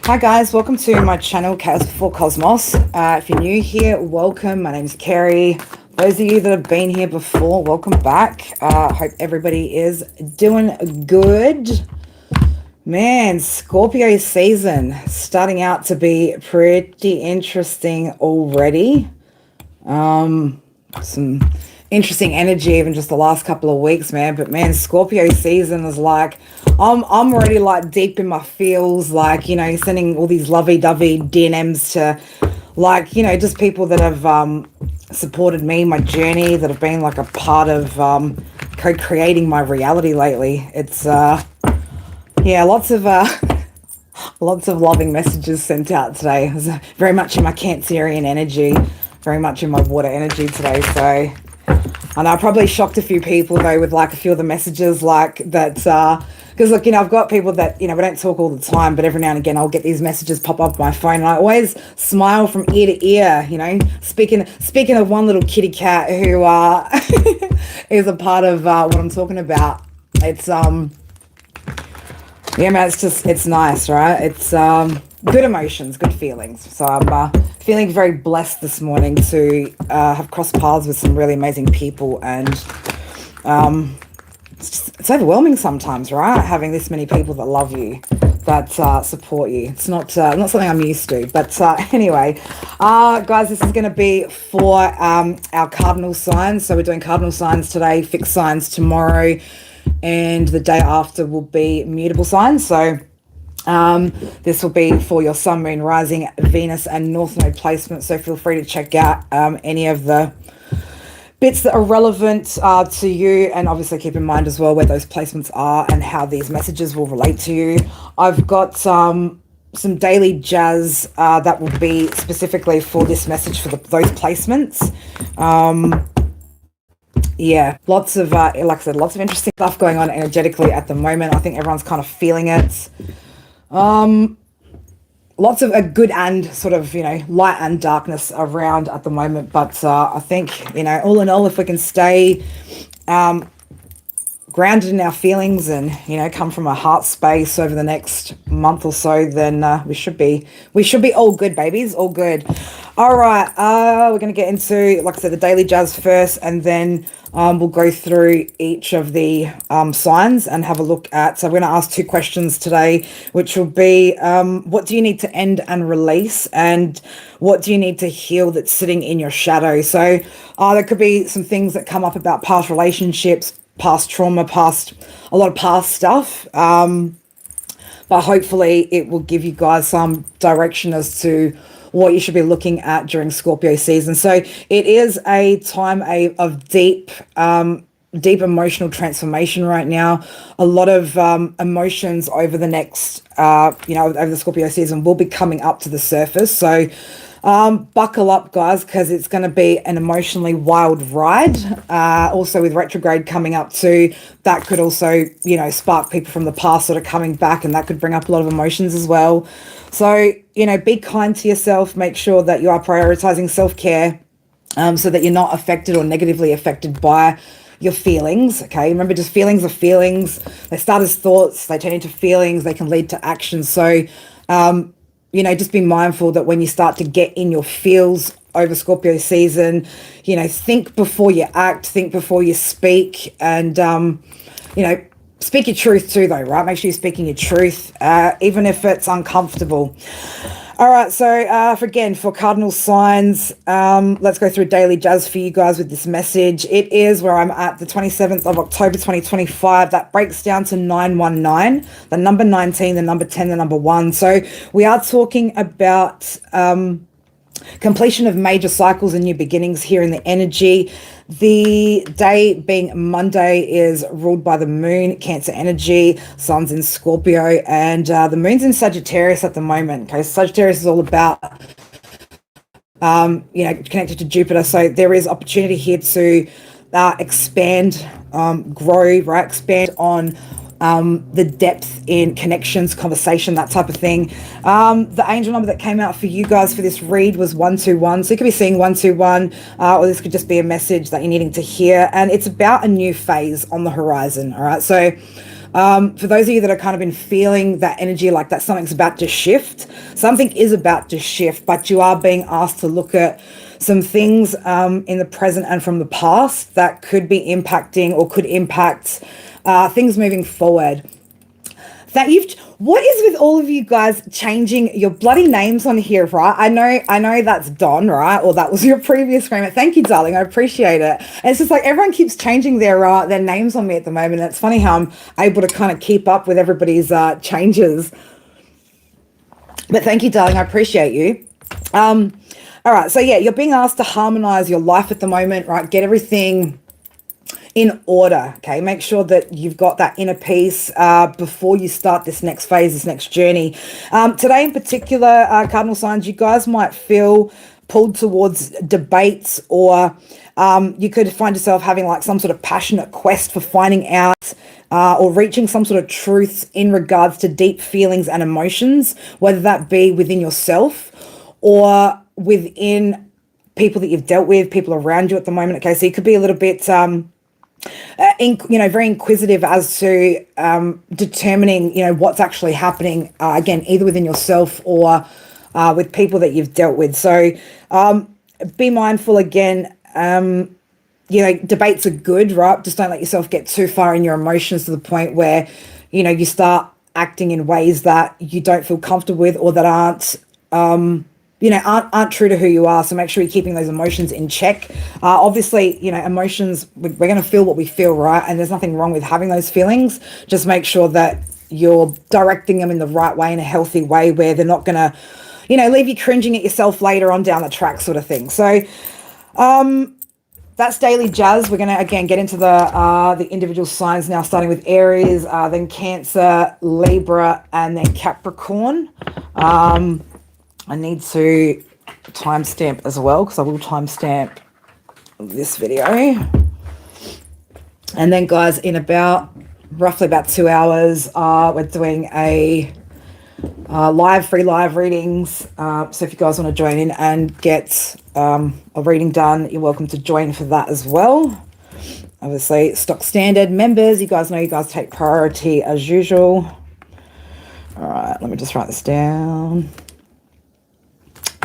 Hi guys, welcome to my channel, Chaos Before Cosmos. If you're new here, welcome. My name's Kerry. Those of you that have been here before, welcome back. Hope everybody is doing good. Man, Scorpio season starting out to be pretty interesting already. Some interesting energy even just the last couple of weeks, man. But man, Scorpio season is like I'm already like deep in my feels, like, you know, sending all these lovey-dovey DMs to, like, you know, just people that have supported me, my journey, that have been like a part of co-creating my reality lately. It's yeah, lots of lots of loving messages sent out today. I was very much in my Cancerian energy, very much in my water energy today. So, and I probably shocked a few people though with like a few of the messages like that. Because look, you know, I've got people that, you know, we don't talk all the time, but every now and again I'll get these messages pop up my phone, and I always smile from ear to ear. You know, speaking of one little kitty cat who is a part of what I'm talking about. It's yeah, man, it's nice, right? It's good emotions, good feelings. So I'm feeling very blessed this morning to have crossed paths with some really amazing people, and it's overwhelming sometimes, right? Having this many people that love you, that support you. It's not something I'm used to. But anyway, guys, this is going to be for our cardinal signs. So we're doing cardinal signs today, fixed signs tomorrow, and the day after will be mutable signs. So this will be for your sun, moon, rising, Venus, and north node placement. So feel free to check out any of the bits that are relevant to you, and obviously keep in mind as well where those placements are and how these messages will relate to you. I've got some daily jazz that will be specifically for this message for those placements. Yeah, lots of like I said, lots of interesting stuff going on energetically at the moment. I think everyone's kind of feeling it. Lots of a good and sort of, you know, light and darkness around at the moment. But I think, you know, all in all, if we can stay grounded in our feelings and, you know, come from a heart space over the next month or so, then we should be all good, babies, all good. All right, we're going to get into, like I said, the daily jazz first, and then we'll go through each of the signs and have a look at. So we're going to ask 2 questions today, which will be, what do you need to end and release, and what do you need to heal that's sitting in your shadow? So there could be some things that come up about past relationships, past trauma, a lot of past stuff. But hopefully it will give you guys some direction as to what you should be looking at during Scorpio season. So it is a time of deep emotional transformation right now. A lot of emotions over the next, over the Scorpio season will be coming up to the surface. So buckle up, guys, because it's going to be an emotionally wild ride. Also with retrograde coming up too, that could also, you know, spark people from the past sort of coming back, and that could bring up a lot of emotions as well. So, you know, be kind to yourself. Make sure that you are prioritizing self-care, so that you're not affected or negatively affected by your feelings. Okay, remember, just feelings are feelings. They start as thoughts, they turn into feelings, they can lead to action. So you know, just be mindful that when you start to get in your feels over Scorpio season, you know, think before you act, think before you speak, and you know, speak your truth too, though, right? Make sure you're speaking your truth, even if it's uncomfortable. All right, so for cardinal signs, let's go through daily jazz for you guys with this message. It is where I'm at, the 27th of October 2025. That breaks down to 919, the number 19, the number 10, the number 1. So we are talking about completion of major cycles and new beginnings here in the energy. The day being Monday is ruled by the moon, Cancer energy, sun's in Scorpio, and the moon's in Sagittarius at the moment. Okay, Sagittarius is all about you know, connected to Jupiter. So there is opportunity here to expand, grow, right? Expand on the depth in connections, conversation, that type of thing. The angel number that came out for you guys for this read was 121. So you could be seeing 121, or this could just be a message that you're needing to hear. And it's about a new phase on the horizon. All right. So For those of you that are kind of been feeling that energy, like that something's about to shift, something is about to shift, but you are being asked to look at some things in the present and from the past that could be impacting or could impact things moving forward. That what is with all of you guys changing your bloody names on here, right? I know that's Don, right? Or that was your previous frame. Thank you, darling. I appreciate it. And it's just like everyone keeps changing their names on me at the moment. And it's funny how I'm able to kind of keep up with everybody's changes. But thank you, darling. I appreciate you. All right. So yeah, you're being asked to harmonize your life at the moment, right? Get everything in order. Okay, make sure that you've got that inner peace before you start this next phase, this next journey. Today in particular, cardinal signs, you guys might feel pulled towards debates, or you could find yourself having like some sort of passionate quest for finding out or reaching some sort of truth in regards to deep feelings and emotions, whether that be within yourself or within people that you've dealt with, people around you at the moment. Okay, so you could be a little bit very inquisitive as to determining, what's actually happening, again, either within yourself or with people that you've dealt with. So be mindful again, debates are good, right? Just don't let yourself get too far in your emotions to the point where, you start acting in ways that you don't feel comfortable with or that aren't true to who you are. So make sure you're keeping those emotions in check. Obviously, emotions, we're going to feel what we feel, right? And there's nothing wrong with having those feelings. Just make sure that you're directing them in the right way, in a healthy way, where they're not going to, leave you cringing at yourself later on down the track, sort of thing. So that's daily jazz. We're going to, again, get into the individual signs now, starting with Aries, then Cancer, Libra, and then Capricorn. I need to timestamp as well, because I will timestamp this video. And then, guys, in roughly about 2 hours, we're doing a free live readings. So if you guys want to join in and get a reading done, you're welcome to join for that as well. Obviously, stock standard members, you guys know you guys take priority as usual. All right, let me just write this down.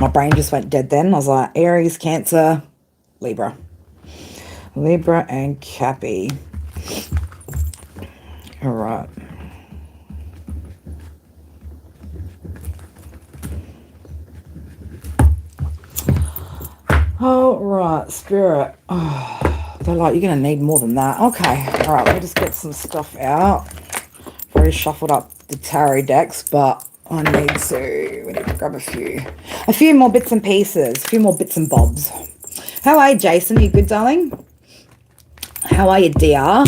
My brain just went dead then. I was like, Aries, Cancer, Libra. Libra and Cappy. All right. All right, Spirit. Oh, they're like, you're going to need more than that. Okay. All right, let me just get some stuff out. Already shuffled up the tarot decks, but we need to grab a few more bits and pieces, a few more bits and bobs. How are you, Jason? You good, darling? How are you, DR?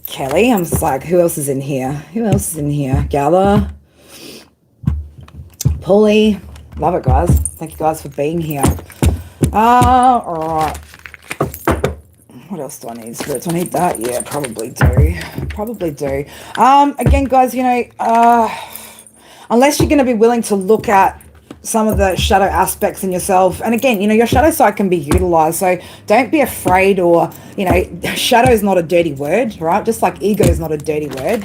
Kelly, I'm just like, who else is in here? Who else is in here? Gala, Paulie, love it, guys. Thank you guys for being here. All right. What else do I need? Spirits, I need that. Yeah, probably do. Again, guys, unless you're going to be willing to look at some of the shadow aspects in yourself. And again, your shadow side can be utilized. So don't be afraid, or, shadow is not a dirty word, right? Just like ego is not a dirty word.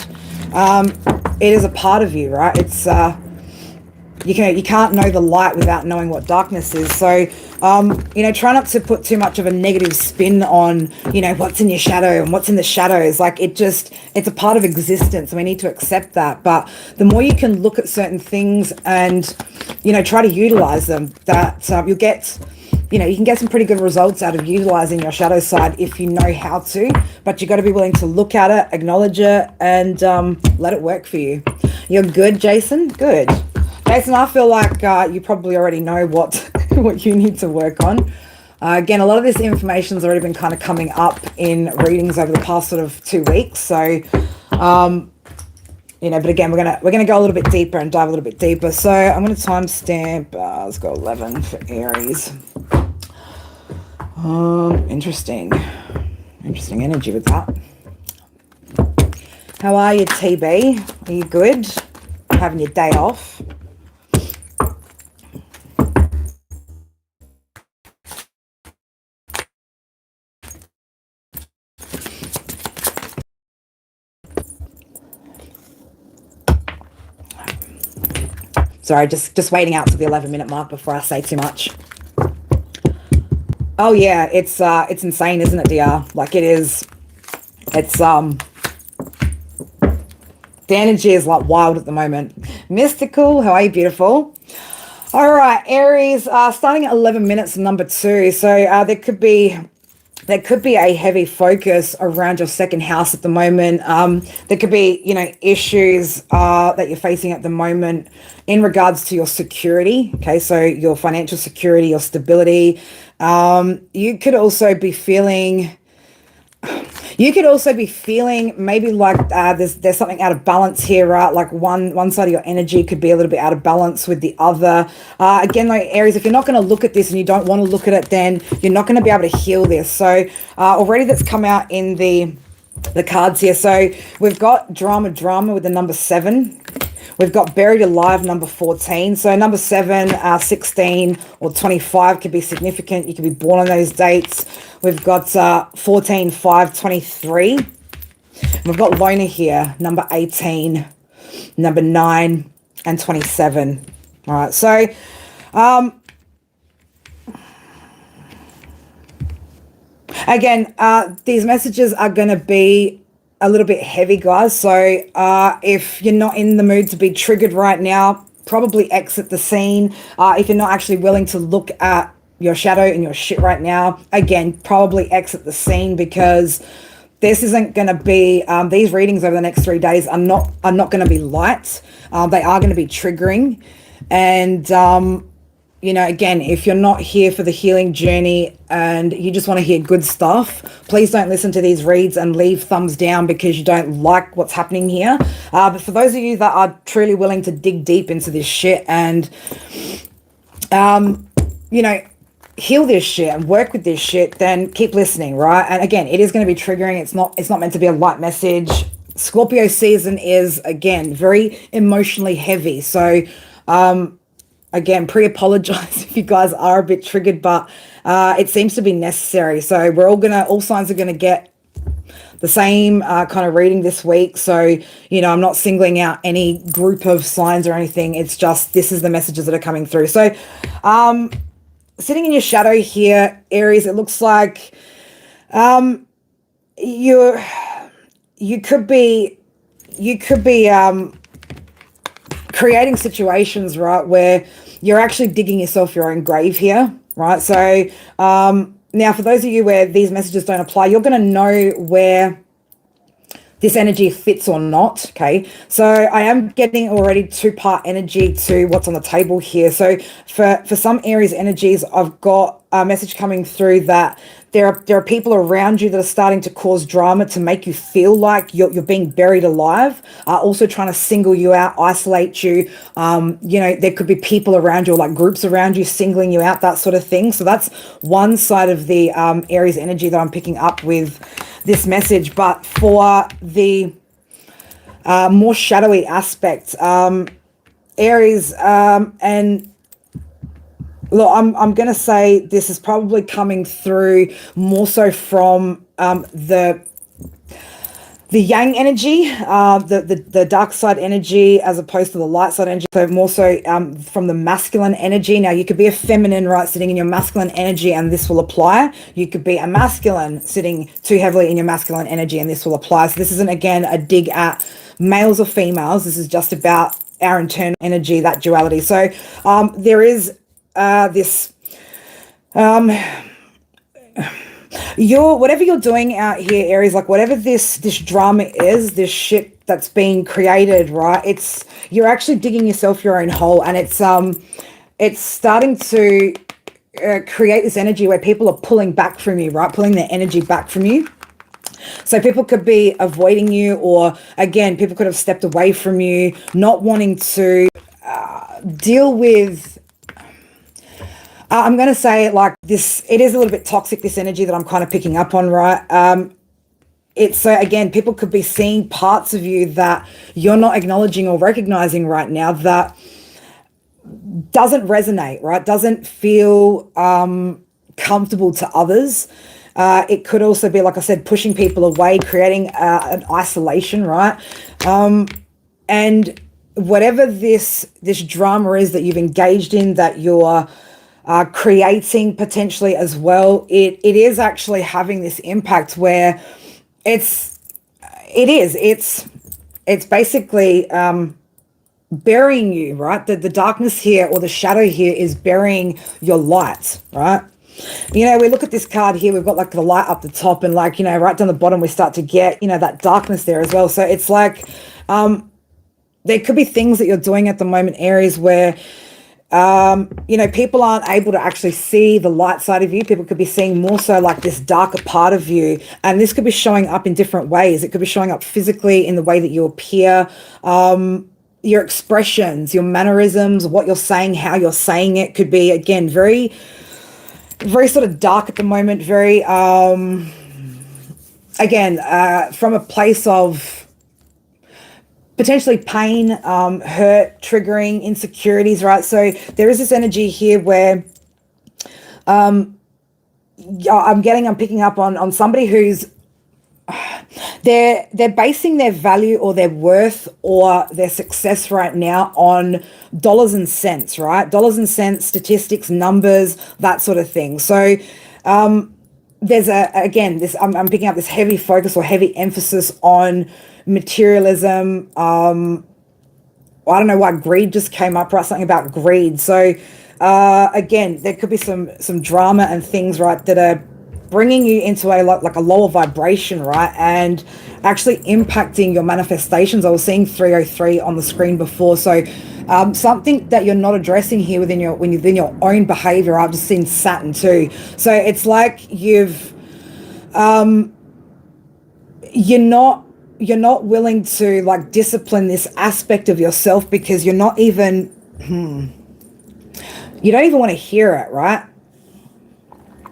It is a part of you, right? It's, you can't know the light without knowing what darkness is. So, try not to put too much of a negative spin on, what's in your shadow and what's in the shadows. Like it's a part of existence, and we need to accept that. But the more you can look at certain things and, try to utilize them, that you can get some pretty good results out of utilizing your shadow side if you know how to. But you got to be willing to look at it, acknowledge it, and let it work for you. You're good, Jason? Good. Jason, I feel like you probably already know what what you need to work on. Again, a lot of this information's already been kind of coming up in readings over the past sort of 2 weeks. So, but again, we're gonna go a little bit deeper and dive a little bit deeper. So I'm gonna timestamp. Let's go 11 for Aries. Interesting energy with that. How are you, TB? Are you good? Having your day off? Sorry, just waiting out to the 11-minute mark before I say too much. Oh yeah, it's insane, isn't it, DR? Like it is. It's the energy is like wild at the moment. Mystical, how are you, beautiful? All right, Aries, starting at 11 minutes, number 2. So there could be a heavy focus around your second house at the moment. There could be, issues that you're facing at the moment in regards to your security. Okay, so your financial security, your stability. You could also be feeling. Maybe like there's something out of balance here, right? Like one side of your energy could be a little bit out of balance with the other. Again, like Aries, if you're not going to look at this and you don't want to look at it, then you're not going to be able to heal this. So already that's come out in the cards here. So we've got drama with the number 7. We've got buried alive, number 14. So number 7, 16, or 25 could be significant. You could be born on those dates. We've got 14, 5, 23. We've got loner here, number 18, number 9, and 27. All right, so again, these messages are going to be a little bit heavy, guys. So if you're not in the mood to be triggered right now, probably exit the scene. If you're not actually willing to look at your shadow and your shit right now, again, probably exit the scene, because this isn't going to be, these readings over the next 3 days are not going to be light. They are going to be triggering. And again, if you're not here for the healing journey and you just want to hear good stuff, please don't listen to these reads and leave thumbs down because you don't like what's happening here. But for those of you that are truly willing to dig deep into this shit and, heal this shit and work with this shit, then keep listening, right? And again, it is going to be triggering. It's not meant to be a light message. Scorpio season is, again, very emotionally heavy. So, again, pre-apologize if you guys are a bit triggered, but it seems to be necessary. So all signs are going to get the same kind of reading this week. So, I'm not singling out any group of signs or anything. It's just, this is the messages that are coming through. So, sitting in your shadow here, Aries, it looks like you could be creating situations, right, where you're actually digging yourself your own grave here, right? So now for those of you where these messages don't apply, you're going to know where this energy fits or not, okay? So I am getting already 2-part energy to what's on the table here. So for some Aries energies, I've got a message coming through that there are people around you that are starting to cause drama to make you feel like you're being buried alive, also trying to single you out, isolate you. There could be people around you, or like groups around you, singling you out, that sort of thing. So that's one side of the Aries energy that I'm picking up with this message. But for the more shadowy aspect, Aries, and look, I'm going to say this is probably coming through more so from the yang energy, the dark side energy, as opposed to the light side energy. So more so from the masculine energy. Now, you could be a feminine, right, sitting in your masculine energy, and this will apply. You could be a masculine sitting too heavily in your masculine energy, and this will apply. So this isn't, again, a dig at males or females. This is just about our internal energy, that duality. So there is this whatever you're doing out here, Aries, like whatever this drama is, this shit that's being created, right, you're actually digging yourself your own hole, and it's starting to create this energy where people are pulling back from you, right, pulling their energy back from you. So people could be avoiding you, or again, people could have stepped away from you, not wanting to deal with, I'm going to say it like this, it is a little bit toxic, this energy that I'm kind of picking up on, right? Again, people could be seeing parts of you that you're not acknowledging or recognizing right now that doesn't resonate, right? Doesn't feel comfortable to others. It could also be, like I said, pushing people away, creating an isolation, right? And whatever this drama is that you've engaged in, that you're creating potentially as well, it is actually having this impact where it's basically burying you, right? The darkness here, or the shadow here, is burying your light, right? You know, we look at this card here, we've got like the light up the top, and like, you know, right down the bottom we start to get, you know, that darkness there as well. So it's like there could be things that you're doing at the moment, Aries, where you know, people aren't able to actually see the light side of you. People could be seeing more so like this darker part of you, and this could be showing up in different ways. It could be showing up physically in the way that you appear, your expressions, your mannerisms, what you're saying, how you're saying it could be, again, very, very sort of dark at the moment. Very, again, from a place of potentially pain, hurt, triggering, insecurities, right? So there is this energy here where I'm picking up on somebody who's they're basing their value or their worth or their success right now on dollars and cents, right? Dollars and cents, statistics, numbers, that sort of thing. So there's I'm picking up this heavy focus or heavy emphasis on materialism. I don't know why greed just came up, right? Something about greed. So again, there could be some drama and things, right, that are bringing you into like a lower vibration, right, and actually impacting your manifestations. I was seeing 303 on the screen before. So something that you're not addressing here within your own behavior. I've just seen Saturn too. So it's like you're not willing to like discipline this aspect of yourself because you're not even you don't even want to hear it, right?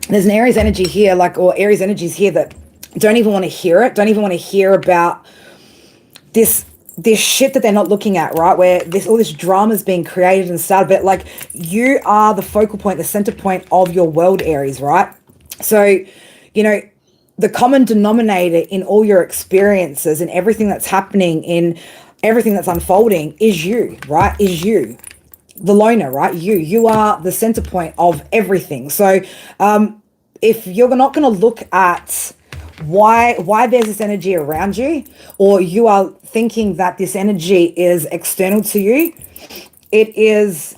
There's an Aries energy here, like, or Aries energies here that don't even want to hear it, don't even want to hear about this shit that they're not looking at, right? Where all this drama is being created and started, but like, you are the focal point, the center point of your world, Aries, right? So, you know, the common denominator in all your experiences and everything that's happening, in everything that's unfolding, is you, right? Is you. The loner, right? You are the center point of everything. So if you're not going to look at why there's this energy around you, or you are thinking that this energy is external to you, it is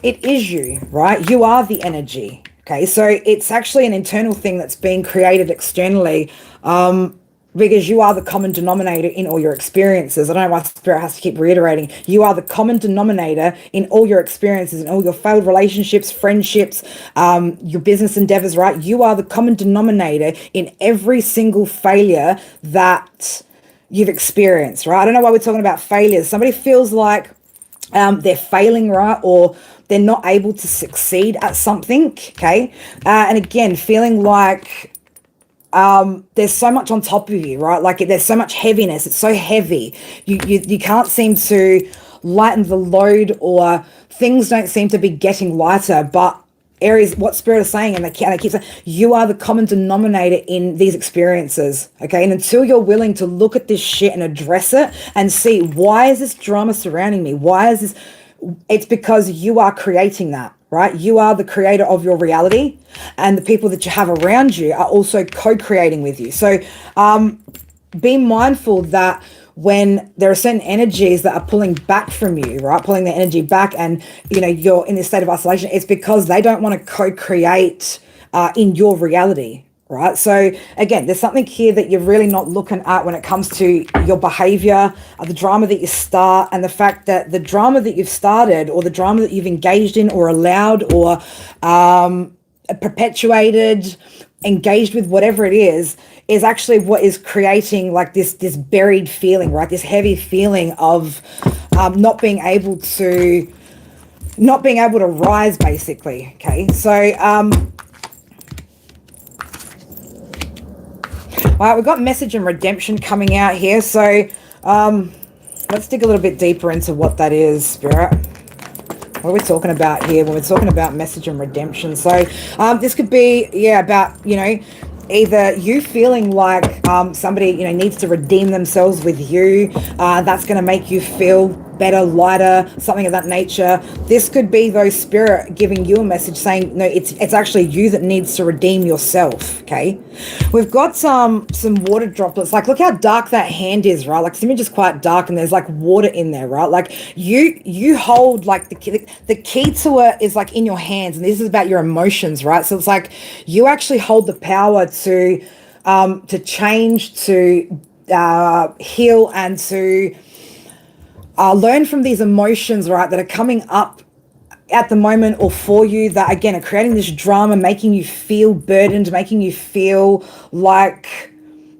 you, right? You are the energy. Okay, so it's actually an internal thing that's being created externally, because you are the common denominator in all your experiences. I don't know why Spirit has to keep reiterating. You are the common denominator in all your experiences, in all your failed relationships, friendships, your business endeavors, right? You are the common denominator in every single failure that you've experienced, right? I don't know why we're talking about failures. Somebody feels like they're failing, right? Or they're not able to succeed at something, okay? And again, feeling like there's so much on top of you, right? Like there's so much heaviness. It's so heavy. You can't seem to lighten the load, or things don't seem to be getting lighter. But Aries, what Spirit is saying, and they keep saying, you are the common denominator in these experiences, okay? And until you're willing to look at this shit and address it and see, why is this drama surrounding me? Why is this? It's because you are creating that. Right? You are the creator of your reality, and the people that you have around you are also co-creating with you. So be mindful that when there are certain energies that are pulling back from you, right? Pulling their energy back, and you know, you're in this state of isolation, it's because they don't want to co-create in your reality. Right? So again, there's something here that you're really not looking at when it comes to your behavior, the drama that you start, and the fact that the drama that you've started, or the drama that you've engaged in or allowed or perpetuated, engaged with, whatever it is actually what is creating like this buried feeling, right? This heavy feeling of not being able to rise, basically. Okay. So all right, we've got message and redemption coming out here. So let's dig a little bit deeper into what that is, Spirit. What are we talking about here when we're talking about message and redemption? So this could be, about, you know, either you feeling like somebody, you know, needs to redeem themselves with you. That's going to make you feel better, lighter, something of that nature. This could be though spirit giving you a message saying, no, it's actually you that needs to redeem yourself. Okay, we've got some water droplets. Like, look how dark that hand is, right? Like, this image is quite dark and there's like water in there, right? Like you hold like the key to it is like in your hands, and this is about your emotions, right? So it's like you actually hold the power to change, to heal, and to learn from these emotions, right, that are coming up at the moment or for you, that again are creating this drama, making you feel burdened, making you feel like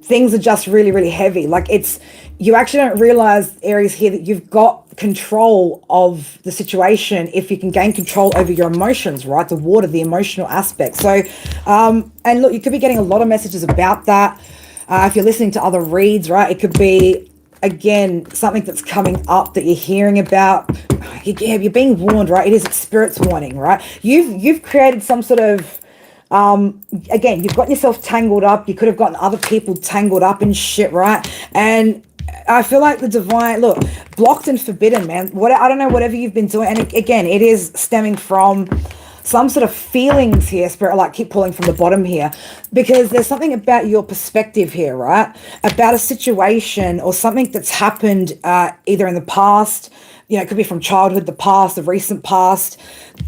things are just really, really heavy. Like, it's, you actually don't realize, Aries, here, that you've got control of the situation if you can gain control over your emotions, right? The water, the emotional aspect. So and look, you could be getting a lot of messages about that. If you're listening to other reads, right, it could be, again, something that's coming up that you're hearing about. You're being warned, right? It is spirit's warning, right? You've created some sort of again, you've gotten yourself tangled up. You could have gotten other people tangled up in shit, right? And I feel like the divine, look, blocked and forbidden, man. I don't know, whatever you've been doing, and again, it is stemming from some sort of feelings here, spirit. Like, keep pulling from the bottom here, because there's something about your perspective here, right? About a situation or something that's happened either in the past, you know, it could be from childhood, the past, the recent past,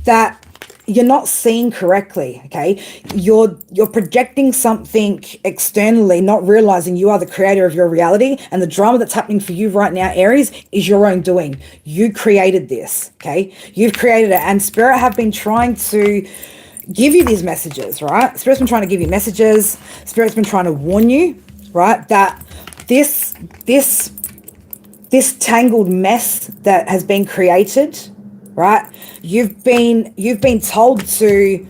that you're not seeing correctly. Okay, you're projecting something externally, not realizing you are the creator of your reality, and the drama that's happening for you right now, Aries, is your own doing. You created this. Okay, you've created it, and spirit have been trying to give you these messages, right? Spirit's been trying to give you messages. Spirit's been trying to warn you, right, that this tangled mess that has been created, right? You've been told to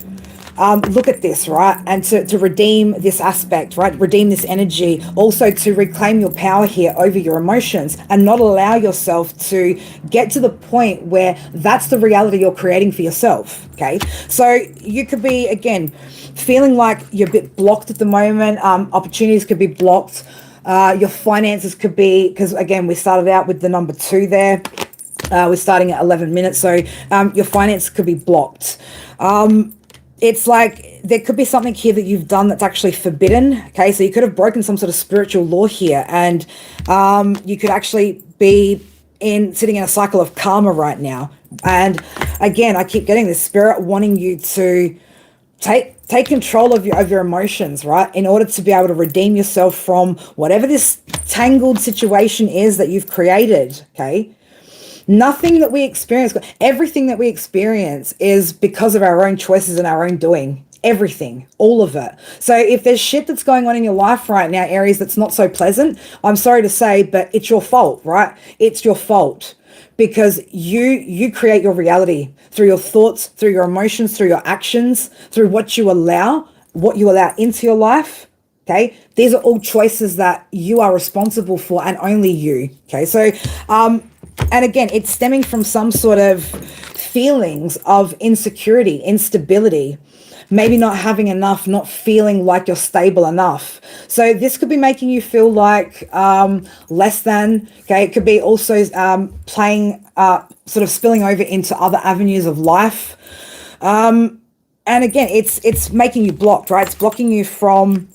look at this, right? And to redeem this aspect, right? Redeem this energy. Also to reclaim your power here over your emotions, and not allow yourself to get to the point where that's the reality you're creating for yourself. Okay, so you could be, again, feeling like you're a bit blocked at the moment. Opportunities could be blocked. Your finances could be, because again, we started out with the number 2 there. We're starting at 11 minutes, so your finance could be blocked. It's like there could be something here that you've done that's actually forbidden. Okay, so you could have broken some sort of spiritual law here, and you could actually be sitting in a cycle of karma right now. And again, I keep getting this spirit wanting you to take control of your emotions, right? In order to be able to redeem yourself from whatever this tangled situation is that you've created. Okay. Nothing that we experience, everything that we experience is because of our own choices and our own doing. Everything, all of it. So if there's shit that's going on in your life right now, Aries, that's not so pleasant, I'm sorry to say, but it's your fault, right? It's your fault, because you create your reality through your thoughts, through your emotions, through your actions, through what you allow into your life. Okay, these are all choices that you are responsible for, and only you. Okay, so and again, it's stemming from some sort of feelings of insecurity, instability, maybe not having enough, not feeling like you're stable enough. So this could be making you feel like less than. Okay, it could be also playing, sort of spilling over into other avenues of life. And again, it's making you blocked, right? It's blocking you from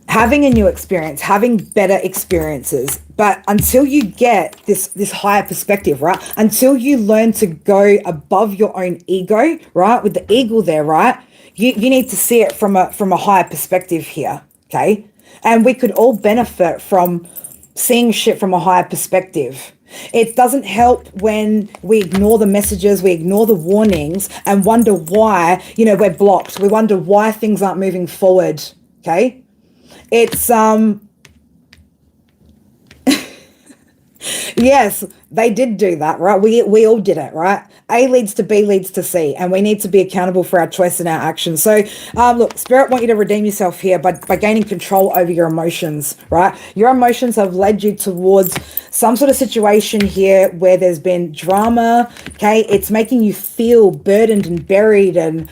having a new experience, having better experiences. But until you get this higher perspective, right? Until you learn to go above your own ego, right? With the eagle there, right? You need to see it from a higher perspective here, okay? And we could all benefit from seeing shit from a higher perspective. It doesn't help when we ignore the messages, we ignore the warnings, and wonder why, we're blocked. We wonder why things aren't moving forward, okay? It's yes, they did do that, right? We all did it, right? A leads to B leads to C, and we need to be accountable for our choice and our actions. So look, Spirit want you to redeem yourself here by gaining control over your emotions, right? Your emotions have led you towards some sort of situation here where there's been drama. Okay, it's making you feel burdened and buried, and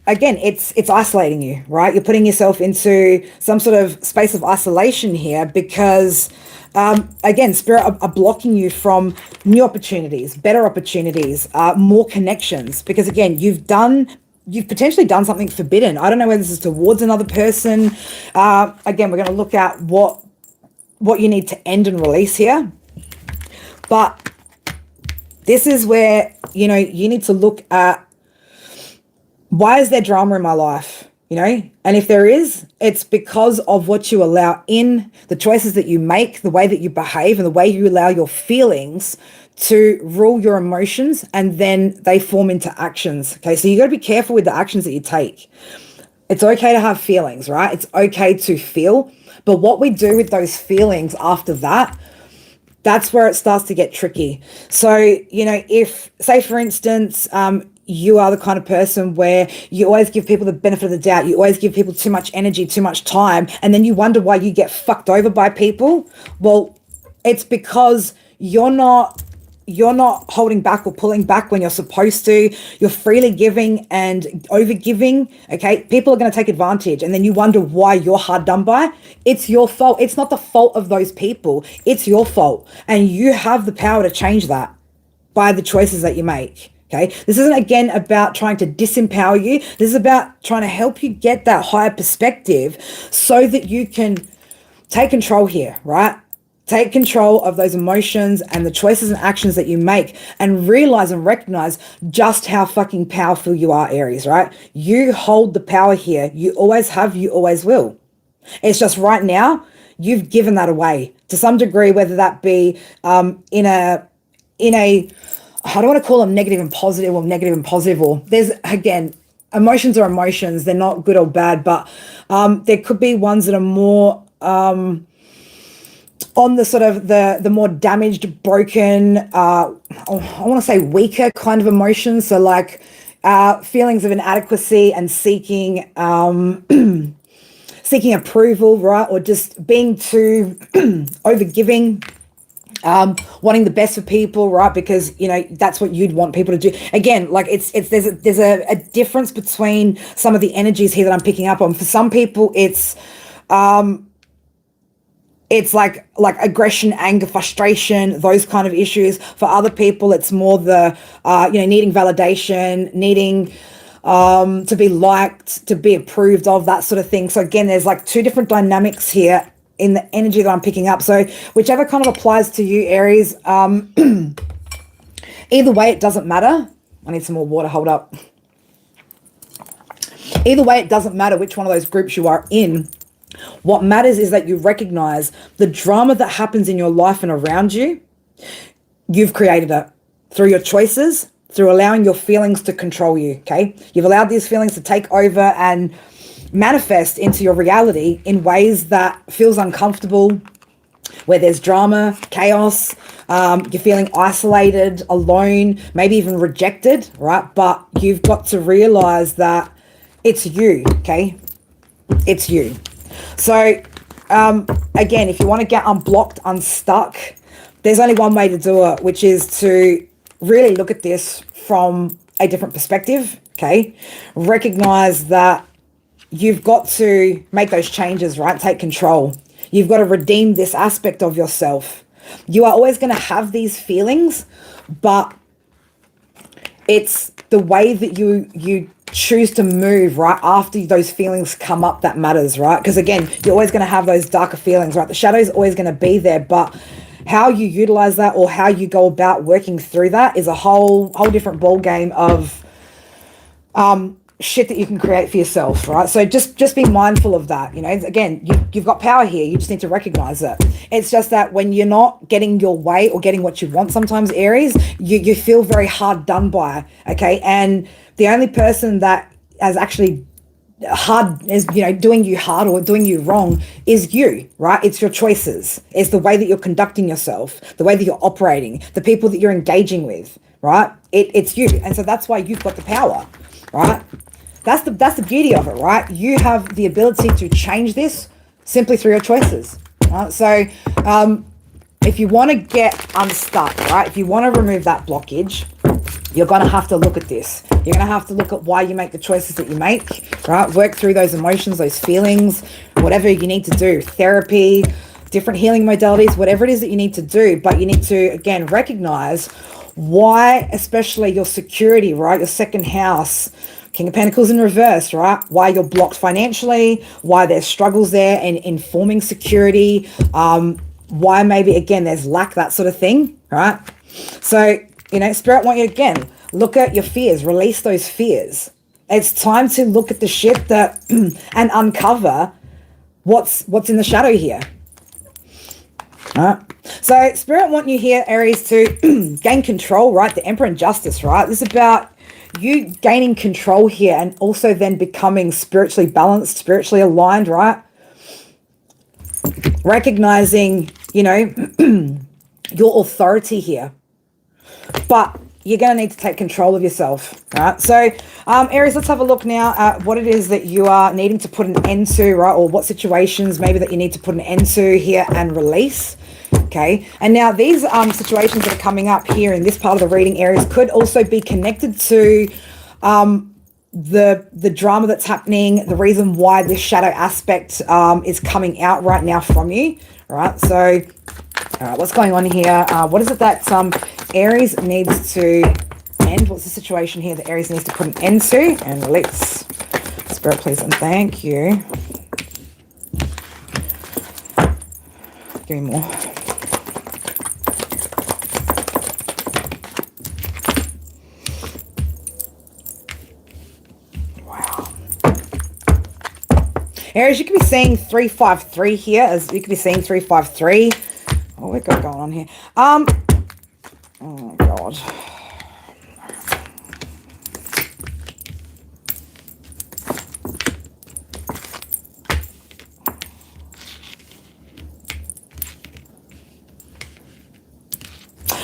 again, it's isolating you, right? You're putting yourself into some sort of space of isolation here because, again, spirit are blocking you from new opportunities, better opportunities, more connections. Because again, you've potentially done something forbidden. I don't know whether this is towards another person. Again, we're going to look at what you need to end and release here. But this is where, you need to look at, why is there drama in my life? And if there is, it's because of what you allow in, the choices that you make, the way that you behave, and the way you allow your feelings to rule your emotions, and then they form into actions. Okay, so you got to be careful with the actions that you take. It's okay to have feelings, right? It's okay to feel, but what we do with those feelings after that, that's where it starts to get tricky. So, if, say for instance, you are the kind of person where you always give people the benefit of the doubt. You always give people too much energy, too much time, and then you wonder why you get fucked over by people. Well, it's because you're not holding back or pulling back when you're supposed to. You're freely giving and over giving. Okay, people are going to take advantage, and then you wonder why you're hard done by. It's your fault. It's not the fault of those people. It's your fault, and you have the power to change that by the choices that you make. Okay, this isn't again about trying to disempower you. This is about trying to help you get that higher perspective so that you can take control here, right? Take control of those emotions and the choices and actions that you make, and realize and recognize just how fucking powerful you are, Aries, right? You hold the power here. You always have, you always will. It's just right now, you've given that away to some degree, whether that be in a I don't want to call them negative and positive, or there's, again, emotions are emotions. They're not good or bad, but there could be ones that are more on the sort of the more damaged, broken, I want to say weaker kind of emotions. So like feelings of inadequacy and seeking seeking approval, right? Or just being too overgiving. Wanting the best for people, right? Because that's what you'd want people to do. Again, like there's a difference between some of the energies here that I'm picking up on. For some people, it's like aggression, anger, frustration, those kind of issues. For other people, it's more the needing validation, needing to be liked, to be approved of, that sort of thing. So again, there's like two different dynamics here in the energy that I'm picking up. So whichever kind of applies to you, Aries, either way, it doesn't matter. I need some more water, hold up. Either way, it doesn't matter which one of those groups you are in. What matters is that you recognize the drama that happens in your life and around you. You've created it through your choices, through allowing your feelings to control you, okay? You've allowed these feelings to take over and manifest into your reality in ways that feels uncomfortable, where there's drama, chaos, you're feeling isolated, alone, maybe even rejected, right? But you've got to realize that it's you, okay? It's you. So again, if you want to get unblocked, unstuck, there's only one way to do it, which is to really look at this from a different perspective, okay? Recognize that you've got to make those changes, right? Take control. You've got to redeem this aspect of yourself. You are always going to have these feelings, but it's the way that you choose to move right after those feelings come up that matters, right? Because again, you're always going to have those darker feelings, right? The shadow is always going to be there, but how you utilize that or how you go about working through that is a whole different ball game of shit that you can create for yourself, right? So just be mindful of that. Again, you've got power here. You just need to recognize it. It's just that when you're not getting your way or getting what you want, sometimes, Aries, you feel very hard done by, okay? And the only person that has actually doing you hard or doing you wrong is you, right? It's your choices. It's the way that you're conducting yourself, the way that you're operating, the people that you're engaging with, right? It's you. And so that's why you've got the power, right? That's the beauty of it, right? You have the ability to change this simply through your choices, right? So if you want to get unstuck, right? If you want to remove that blockage, you're going to have to look at this. You're going to have to look at why you make the choices that you make, right? Work through those emotions, those feelings, whatever you need to do. Therapy, different healing modalities, whatever it is that you need to do. But you need to, again, recognize why, especially your security, right? Your second house, King of Pentacles in reverse, right? Why you're blocked financially, why there's struggles there in forming security, why maybe, again, there's lack, that sort of thing, right? So, you know, Spirit want you to, again, look at your fears, release those fears. It's time to look at the shit that and uncover what's in the shadow here. All right. So Spirit want you here, Aries, to gain control, right? The Emperor and Justice, right? This is about you gaining control here and also then becoming spiritually balanced, spiritually aligned, right? Recognizing, you know, your authority here. But you're going to need to take control of yourself, right? So, Aries, let's have a look now at what it is that you are needing to put an end to, right? Or what situations maybe that you need to put an end to here and release, okay? And now these situations that are coming up here in this part of the reading, Aries, could also be connected to the drama that's happening, the reason why this shadow aspect is coming out right now from you, right? So, all right, what's going on here? What is it that Aries needs to end? What's the situation here that Aries needs to put an end to and release? Spirit, please, and thank you. Give me more. Wow. Aries, you could be seeing 353 here, as you could be seeing 353. What we got going on here? Oh God.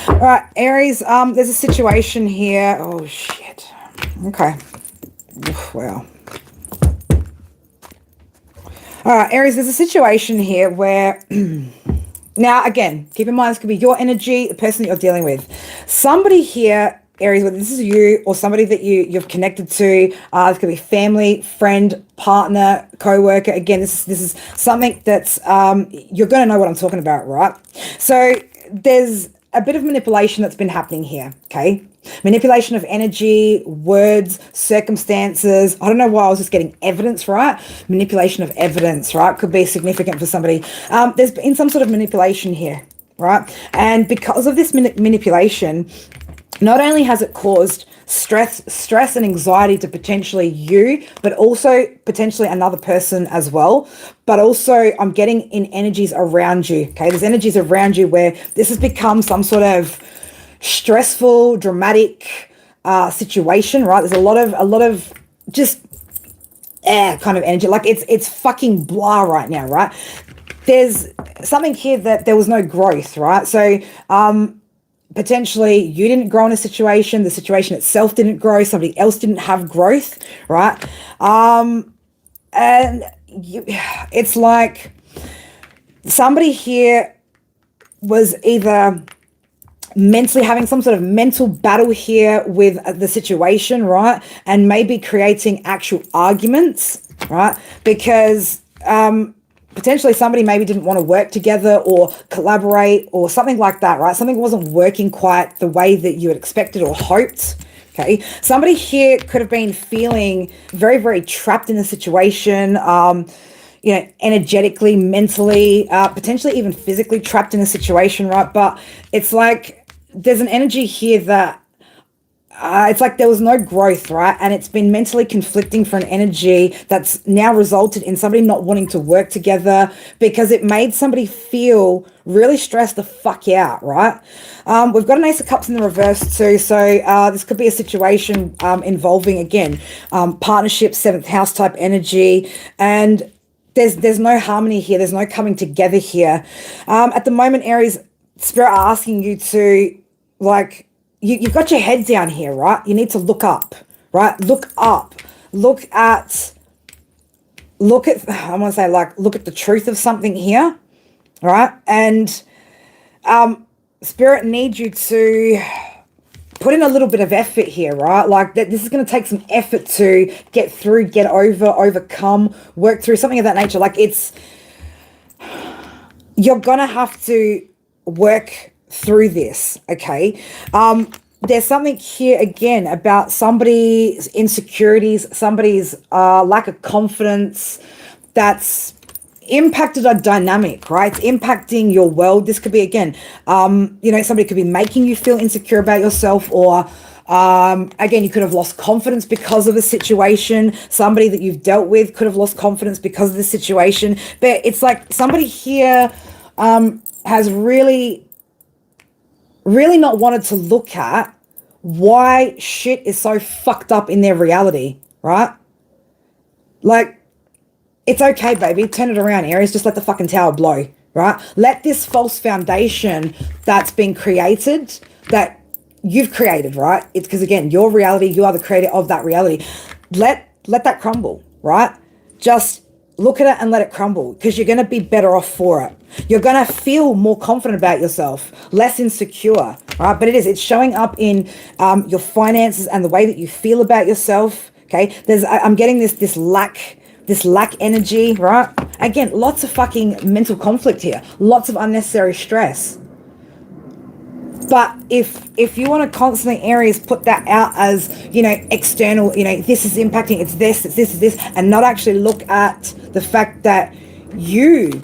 All right, Aries, there's a situation here. Oh shit. Okay. Wow. All right, Aries, there's a situation here where now, again, keep in mind, this could be your energy, the person that you're dealing with. Somebody here, Aries, whether this is you or somebody that you've connected to, this could be family, friend, partner, co-worker. Again, this is something that's, you're going to know what I'm talking about, right? So there's a bit of manipulation that's been happening here, okay? Manipulation of energy, words, circumstances. I don't know why I was just getting evidence, right? Manipulation of evidence, right? Could be significant for somebody. There's been some sort of manipulation here, right? And because of this manipulation, not only has it caused stress and anxiety to potentially you, but also potentially another person as well. But also I'm getting in energies around you, okay? There's energies around you where this has become some sort of stressful, dramatic situation, right? There's a lot of just kind of energy. Like it's fucking blah right now, right? There's something here that there was no growth, right? So potentially you didn't grow in a situation, the situation itself didn't grow, somebody else didn't have growth, right? And it's like somebody here was either mentally having some sort of mental battle here with the situation, right? And maybe creating actual arguments, right? Because potentially somebody maybe didn't want to work together or collaborate or something like that, right? Something wasn't working quite the way that you had expected or hoped, okay? Somebody here could have been feeling very, very trapped in the situation, you know, energetically, mentally, potentially even physically trapped in a situation, right? But it's like there's an energy here that it's like there was no growth, right? And it's been mentally conflicting for an energy that's now resulted in somebody not wanting to work together because it made somebody feel really stressed the fuck out, right? We've got an Ace of Cups in the reverse too. So this could be a situation involving, again, partnership, seventh house type energy. And there's no harmony here. There's no coming together here. At the moment, Aries, Spirit are asking you to, like, you've got your head down here, right? You need to look up, right? Look up. Look at, I want to say, like, look at the truth of something here, right? And Spirit needs you to put in a little bit of effort here, right? Like that, this is going to take some effort to get through, get over, overcome, work through, something of that nature. Like you're going to have to work through this, okay? There's something here again about somebody's insecurities, somebody's lack of confidence that's impacted a dynamic, right? It's impacting your world. This could be, again, somebody could be making you feel insecure about yourself, or again, you could have lost confidence because of a situation. Somebody that you've dealt with could have lost confidence because of the situation. But it's like somebody here has really not wanted to look at why shit is so fucked up in their reality, right? Like, it's okay, baby. Turn it around, Aries. Just let the fucking tower blow, right? Let this false foundation that's been created, that you've created, right? It's because, again, your reality, you are the creator of that reality. Let that crumble, right? Just look at it and let it crumble, because you're going to be better off for it. You're going to feel more confident about yourself, less insecure, right? But it's showing up in your finances and the way that you feel about yourself, okay? I'm getting this lack energy, right? Again, lots of fucking mental conflict here, lots of unnecessary stress. But if you want to constantly, Aries, put that out as, external, this is impacting, it's this, and not actually look at the fact that you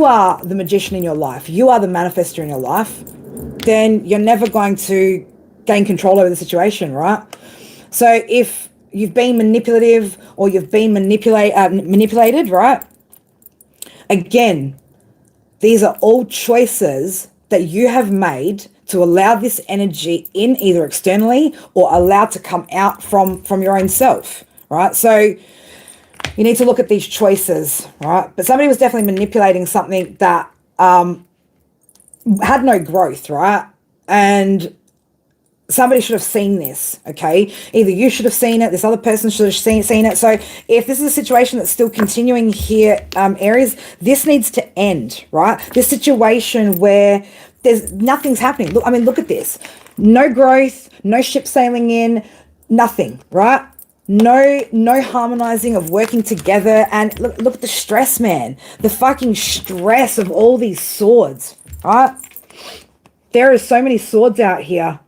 are the magician in your life, you are the manifestor in your life, then you're never going to gain control over the situation, right? So if you've been manipulative, or you've been manipulated, right? Again, these are all choices that you have made to allow this energy in, either externally or allow to come out from your own self, right? So you need to look at these choices, right? But somebody was definitely manipulating something that had no growth, right? And somebody should have seen this, okay? Either you should have seen it, this other person should have seen it. So if this is a situation that's still continuing here, Aries, this needs to end, right? This situation where nothing's happening. Look at this. No growth, no ship sailing in, nothing, right? No harmonizing of working together. And look at the stress, man. The fucking stress of all these swords, right? There are so many swords out here.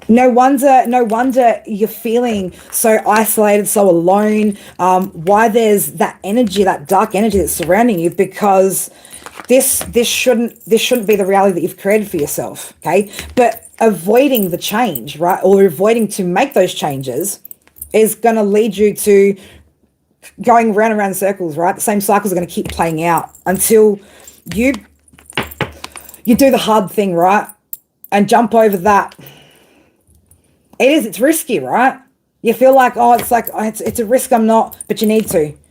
No wonder you're feeling so isolated, so alone. Why there's that energy, that dark energy that's surrounding you, because this shouldn't be the reality that you've created for yourself, okay? But avoiding the change, right, or avoiding to make those changes is going to lead you to going round and round in circles, right? The same cycles are going to keep playing out until you do the hard thing, right, and jump over that. It's risky, right? You feel like, it's a risk, I'm not, but you need to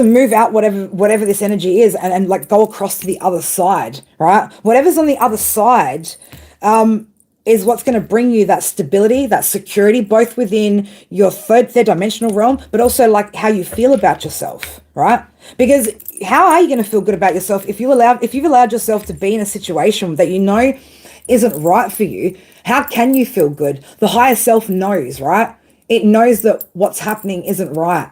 move out whatever this energy is, and like go across to the other side, right? Whatever's on the other side is what's going to bring you that stability, that security, both within your third dimensional realm, but also like how you feel about yourself, right? Because how are you going to feel good about yourself if you've allowed yourself to be in a situation that isn't right for you? How can you feel good? The higher self knows, right? It knows that what's happening isn't right.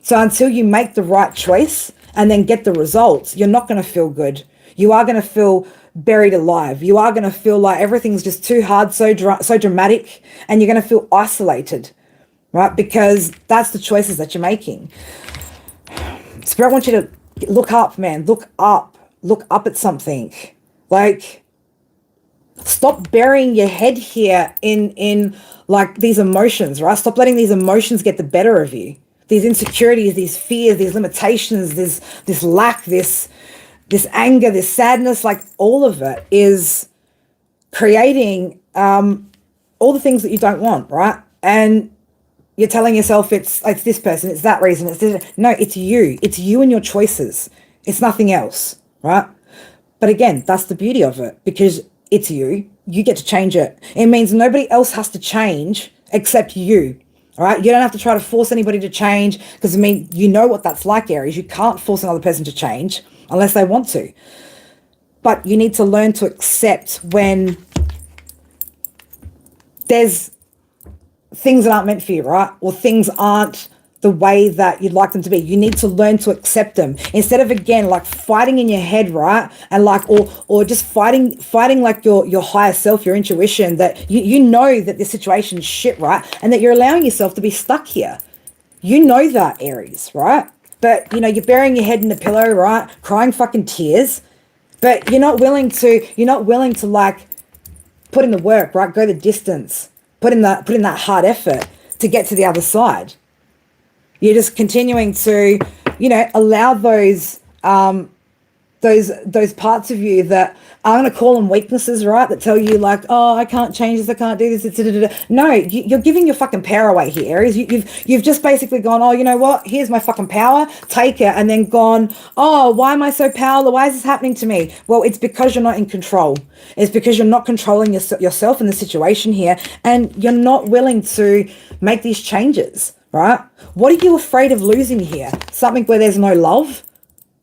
So until you make the right choice and then get the results, you're not going to feel good. You are going to feel buried alive. You are going to feel like everything's just too hard, so dramatic, and you're going to feel isolated, right? Because that's the choices that you're making. Spirit wants you to look up, man. Look up at something. Like, stop burying your head here in like these emotions, right? Stop letting these emotions get the better of you. These insecurities, these fears, these limitations, this lack, this anger, this sadness, like all of it is creating all the things that you don't want, right? And you're telling yourself it's this person, it's that reason, it's this. No, it's you. It's you and your choices. It's nothing else, right? But again, that's the beauty of it, because it's you. You get to change it. It means nobody else has to change except you. All right, you don't have to try to force anybody to change, because you know what that's like, Aries. You can't force another person to change unless they want to. But you need to learn to accept when there's things that aren't meant for you, right? Or things aren't the way that you'd like them to be. You need to learn to accept them instead of, again, like fighting in your head, right? And like, or just fighting like your higher self, your intuition, that you know that this situation is shit, right? And that you're allowing yourself to be stuck here. You know that, Aries, right? But, you know, you're burying your head in the pillow, right? Crying fucking tears. But you're not willing to like put in the work, right? Go the distance. Put in that hard effort to get to the other side. You're just continuing to, you know, allow those parts of you that I'm going to call them weaknesses, right? That tell you like, oh, I can't change this, I can't do this. No, you're giving your fucking power away here, Aries. You've just basically gone, oh, you know what? Here's my fucking power. Take it, and then gone, oh, why am I so powerless? Why is this happening to me? Well, it's because you're not in control. It's because you're not controlling yourself in the situation here, and you're not willing to make these changes, right? What are you afraid of losing here? Something where there's no love?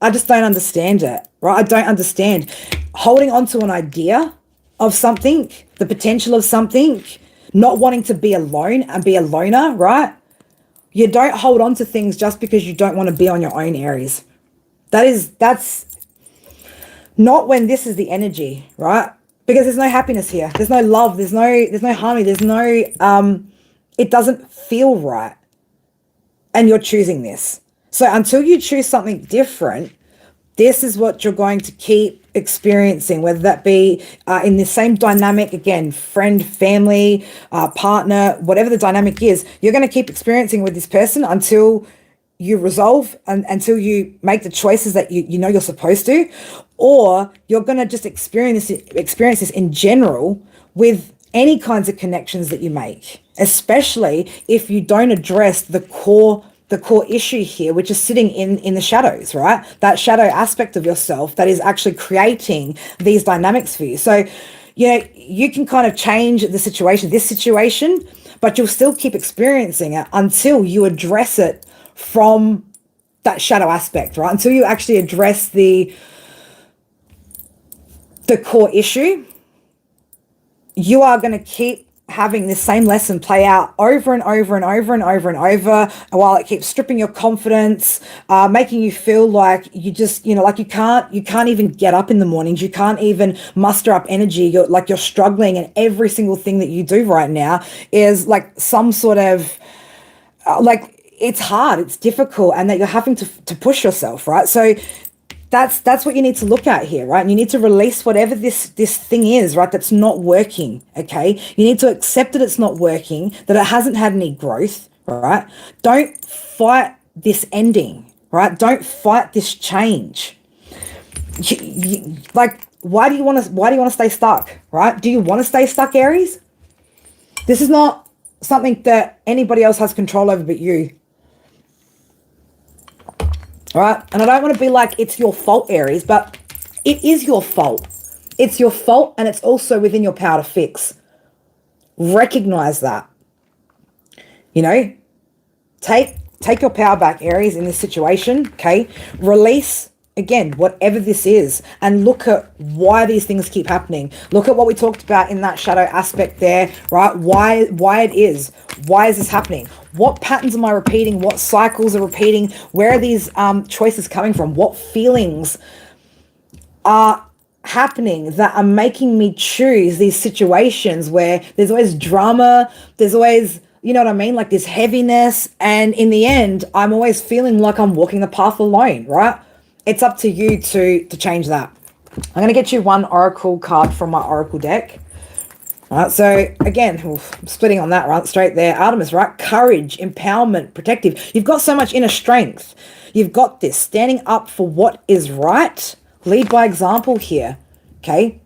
I just don't understand it, right? I don't understand. Holding on to an idea of something, the potential of something, not wanting to be alone and be a loner, right? You don't hold on to things just because you don't want to be on your own, Aries. That's not when this is the energy, right? Because there's no happiness here. There's no love. There's no harmony. There's no, it doesn't feel right. And you're choosing this. So until you choose something different, this is what you're going to keep experiencing, whether that be in the same dynamic, again, friend, family, partner, whatever the dynamic is, you're going to keep experiencing with this person until you resolve and until you make the choices that you know you're supposed to, or you're going to just experience this in general with any kinds of connections that you make, especially if you don't address the core issue here, which is sitting in the shadows, right? That shadow aspect of yourself that is actually creating these dynamics for you. So, you know, you can kind of change this situation, but you'll still keep experiencing it until you address it from that shadow aspect, right? Until you actually address the core issue, you are going to keep having this same lesson play out over and over and over and over and over, while it keeps stripping your confidence, making you feel like you just, you know, like you can't even get up in the mornings. You can't even muster up energy. You're struggling, and every single thing that you do right now is like some sort of like, it's hard, it's difficult, and that you're having to push yourself, right? So that's what you need to look at here, right? And you need to release whatever this thing is, right, that's not working, okay? You need to accept that it's not working, that it hasn't had any growth, right? Don't fight this ending, right? Don't fight this change. Like, why do you want to stay stuck, right? Do you want to stay stuck, Aries? This is not something that anybody else has control over but you. All right, and I don't want to be like it's your fault, Aries, but it is your fault. It's your fault, and it's also within your power to fix. Recognize that. You know, take your power back, Aries, in this situation, okay? Release, again, whatever this is, and look at why these things keep happening. Look at what we talked about in that shadow aspect there, right? Why it is. Why is this happening? What patterns am I repeating? What cycles are repeating? Where are these choices coming from? What feelings are happening that are making me choose these situations where there's always drama, there's always, you know what I mean, like this heaviness, and in the end, I'm always feeling like I'm walking the path alone, right? It's up to you to change that. I'm going to get you one oracle card from my oracle deck. All right, so again, I'm splitting on that, right? Straight there. Artemis, right? Courage, empowerment, protective. You've got so much inner strength. You've got this. Standing up for what is right. Lead by example here, okay?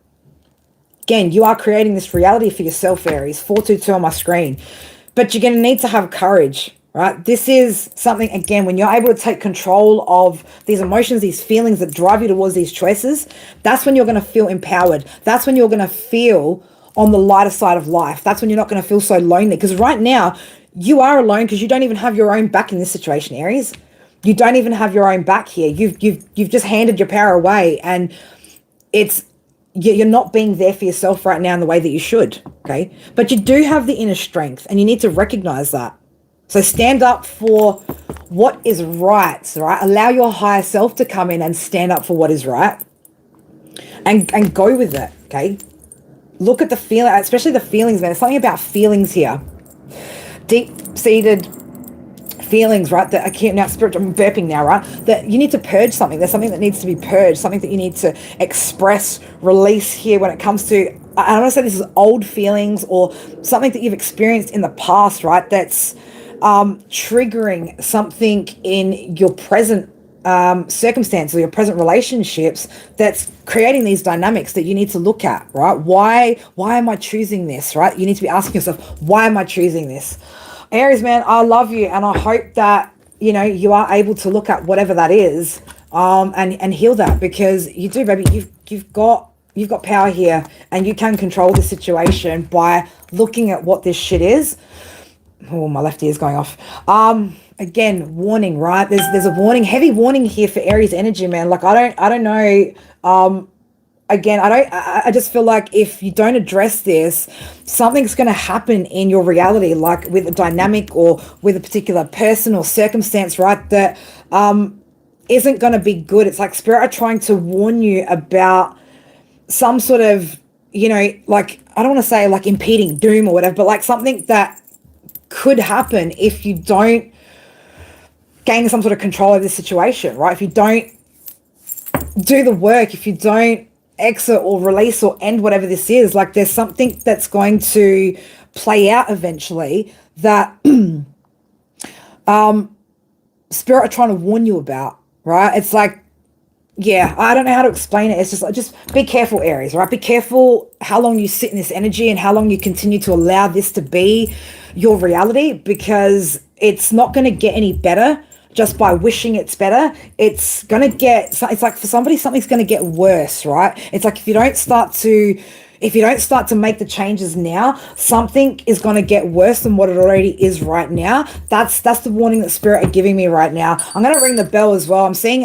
Again, you are creating this reality for yourself, Aries. 422 on my screen. But you're going to need to have courage, right? This is something, again, when you're able to take control of these emotions, these feelings that drive you towards these choices, that's when you're going to feel empowered. That's when you're going to feel on the lighter side of life. That's when you're not going to feel so lonely. Because right now, you are alone because you don't even have your own back in this situation, Aries. You don't even have your own back here. You've just handed your power away, and it's, you're not being there for yourself right now in the way that you should, okay? But you do have the inner strength, and you need to recognize that. So stand up for what is right, right? Allow your higher self to come in and stand up for what is right, and go with it, okay? Look at the feeling, especially the feelings, man. There's something about feelings here. Deep-seated feelings, right? That I can't now, spiritual, I'm burping now, right? That you need to purge something. There's something that needs to be purged, something that you need to express, release here when it comes to, I don't want to say this is old feelings or something that you've experienced in the past, right? That's triggering something in your present circumstances or your present relationships that's creating these dynamics that you need to look at, right? Why am I choosing this, right? You need to be asking yourself, why am I choosing this? Aries, man, I love you, and I hope that, you know, you are able to look at whatever that is, and heal that, because you do, baby. You've got power here, and you can control the situation by looking at what this shit is. Oh, my left ear is going off. Again, warning, right? There's a warning, heavy warning here for Aries energy, man. Like, I don't know. Again, I just feel like if you don't address this, something's going to happen in your reality, like with a dynamic or with a particular person or circumstance, right? That isn't going to be good. It's like Spirit are trying to warn you about some sort of, you know, like, I don't want to say like impeding doom or whatever, but like something that could happen if you don't gain some sort of control of this situation, right? If you don't do the work, if you don't exit or release or end whatever this is, like there's something that's going to play out eventually that Spirit are trying to warn you about, right? It's like, yeah, I don't know how to explain it. It's just be careful, Aries, right? Be careful how long you sit in this energy and how long you continue to allow this to be your reality, because it's not going to get any better just by wishing it's better. It's going to get, it's like for somebody, something's going to get worse, right? It's like if you don't start to make the changes now, something is going to get worse than what it already is right now. That's the warning that Spirit are giving me right now. I'm going to ring the bell as well. I'm seeing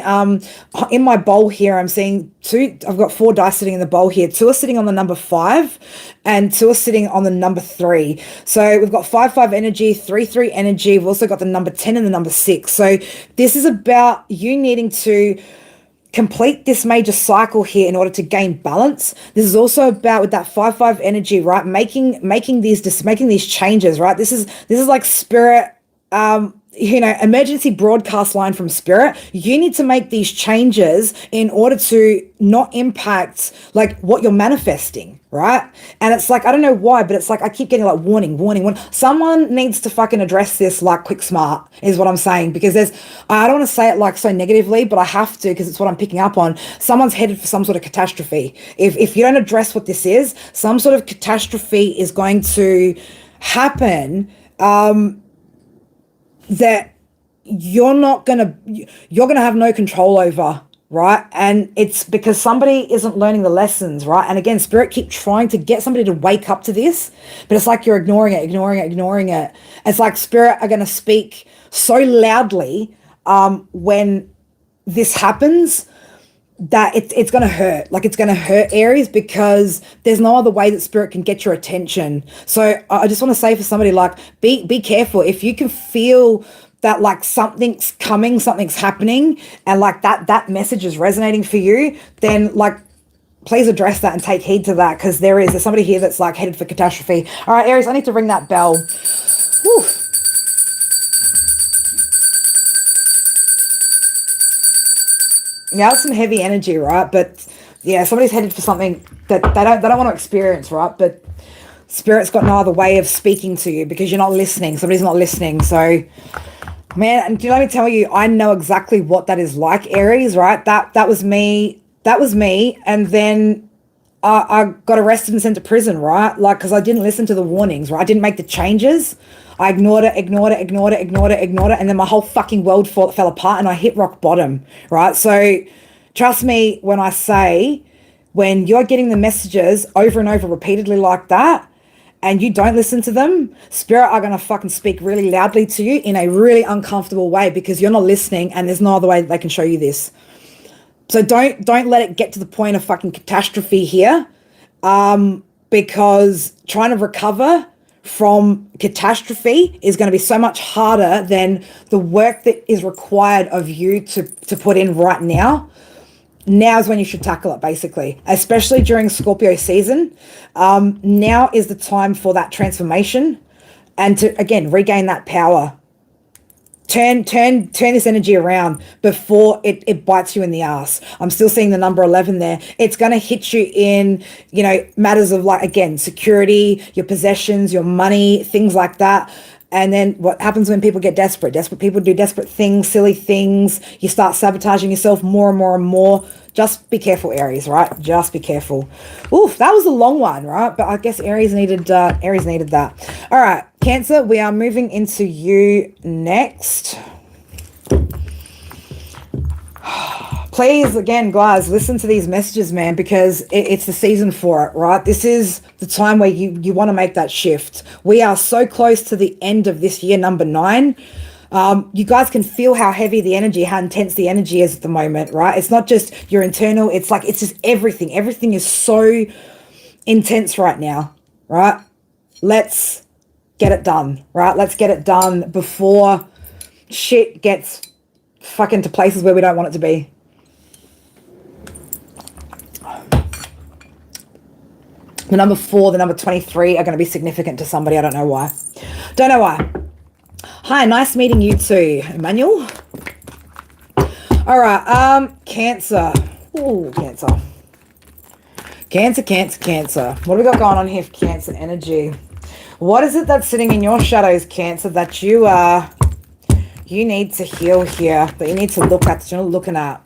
in my bowl here, I'm seeing two. I've got 4 dice sitting in the bowl here. 2 are sitting on the number 5 and 2 are sitting on the number 3. So we've got 5-5 energy, 3-3 energy. We've also got the number 10 and the number 6. So this is about you needing to complete this major cycle here in order to gain balance. This is also about, with that 5-5 energy, right? Making these changes, right? This is like Spirit, you know, emergency broadcast line from Spirit. You need to make these changes in order to not impact like what you're manifesting, right? And it's like, I don't know why, but it's like I keep getting like warning. Someone needs to fucking address this like quick smart is what I'm saying, because I don't want to say it like so negatively, but I have to, because it's what I'm picking up on. Someone's headed for some sort of catastrophe. If you don't address what this is, some sort of catastrophe is going to happen, that you're gonna have no control over, right? And it's because somebody isn't learning the lessons, right? And again, Spirit keep trying to get somebody to wake up to this, but it's like you're ignoring it. It's like Spirit are going to speak so loudly when this happens that it's going to hurt. Like, it's going to hurt, Aries, because there's no other way that Spirit can get your attention. So I just want to say for somebody, like, be careful. If you can feel that like something's coming, something's happening, and like that message is resonating for you, then like please address that and take heed to that, because there's somebody here that's like headed for catastrophe. All right, Aries, I need to ring that bell. Whew. Yeah, that's some heavy energy, right? But yeah, somebody's headed for something that they don't want to experience, right? But Spirit's got no other way of speaking to you because you're not listening. Somebody's not listening. So, man, and let me tell you, I know exactly what that is like, Aries, right? That was me. That was me. And then I got arrested and sent to prison, right? Like, because I didn't listen to the warnings, right? I didn't make the changes. I ignored it. And then my whole fucking world fell apart and I hit rock bottom, right? So trust me when I say, when you're getting the messages over and over repeatedly like that, and you don't listen to them, Spirit are going to fucking speak really loudly to you in a really uncomfortable way, because you're not listening and there's no other way that they can show you this. So don't let it get to the point of fucking catastrophe here, because trying to recover from catastrophe is going to be so much harder than the work that is required of you to put in right now. Now is when you should tackle it, basically, especially during Scorpio season. Now is the time for that transformation and to, again, regain that power. Turn this energy around before it bites you in the ass. I'm still seeing the number 11 there. It's going to hit you in, matters of, like, again, security, your possessions, your money, things like that. And then what happens when people get desperate? Desperate people do desperate things, silly things. You start sabotaging yourself more and more and more. Just be careful, Aries, right? Just be careful. Oof, that was a long one, right? But I guess Aries needed that. All right, Cancer, we are moving into you next. Please, again, guys, listen to these messages, man, because it's the season for it, right? This is the time where you want to make that shift. We are so close to the end of this year, number 9. You guys can feel how heavy the energy, how intense the energy is at the moment, right? It's not just your internal, it's just everything. Everything is so intense right now, right? Let's get it done, right? Let's get it done before shit gets fucking to places where we don't want it to be. The number 4, the number 23 are going to be significant to somebody. I don't know why. Don't know why. Hi, nice meeting you too, Emmanuel. All right, Cancer. Ooh, Cancer. Cancer. What do we got going on here for Cancer energy? What is it that's sitting in your shadows, Cancer, that you need to heal here, that you need to look at, that you're not looking at?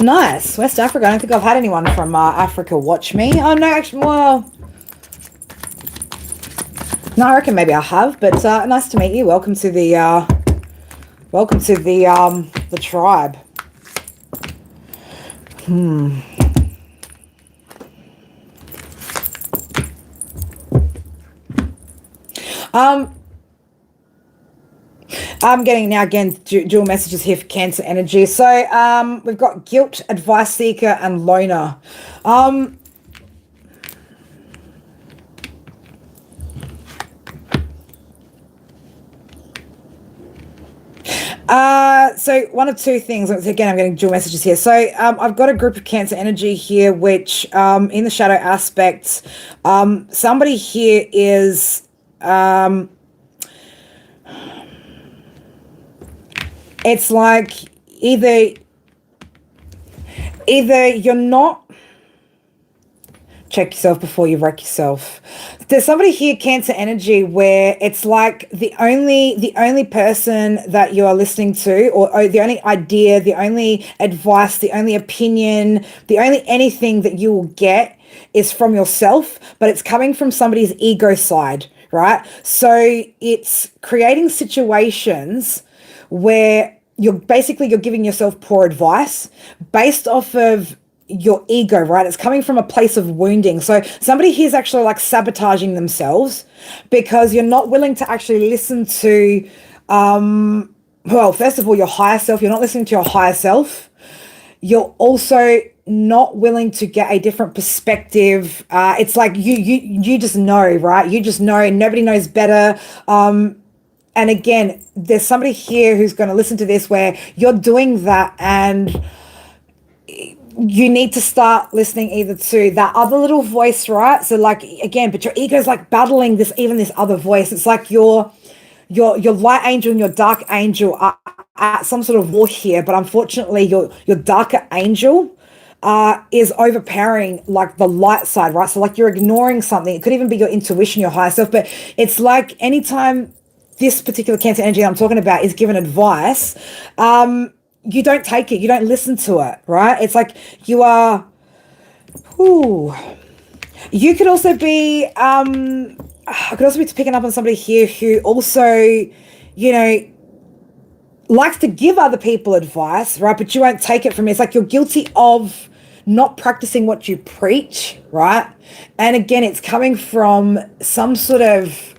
Nice. West Africa. I don't think I've had anyone from Africa watch me. Oh, no, actually, well... No, I reckon maybe I have, but nice to meet you. Welcome to the tribe. I'm getting now, again, dual messages here for Cancer energy. So we've got guilt, advice seeker, and loner. So one of two things. Again, I'm getting dual messages here. So I've got a group of Cancer energy here, which in the shadow aspects, somebody here is it's like either you're not, check yourself before you wreck yourself. There's somebody here, Cancer energy, where it's like the only person that you are listening to, or the only idea, the only advice, the only opinion, the only anything that you will get is from yourself, but it's coming from somebody's ego side, right? So it's creating situations where you're giving yourself poor advice based off of your ego, right? It's coming from a place of wounding. So somebody here is actually like sabotaging themselves because you're not willing to actually listen to, well, first of all, your higher self. You're not listening to your higher self. You're also not willing to get a different perspective. It's like you just know, right? You just know, and nobody knows better. And again, there's somebody here who's going to listen to this where you're doing that, and you need to start listening either to that other little voice, right? So like, again, but your ego's like battling this other voice. It's like your light angel and your dark angel are at some sort of war here, but unfortunately your darker angel is overpowering like the light side, right? So like you're ignoring something. It could even be your intuition, your higher self, but it's like anytime this particular Cancer energy I'm talking about is given advice, you don't take it, you don't listen to it, right? It's like you are, you could also be, I could also be picking up on somebody here who also, likes to give other people advice, right? But you won't take it from me. It's like you're guilty of not practicing what you preach, right? And again, it's coming from some sort of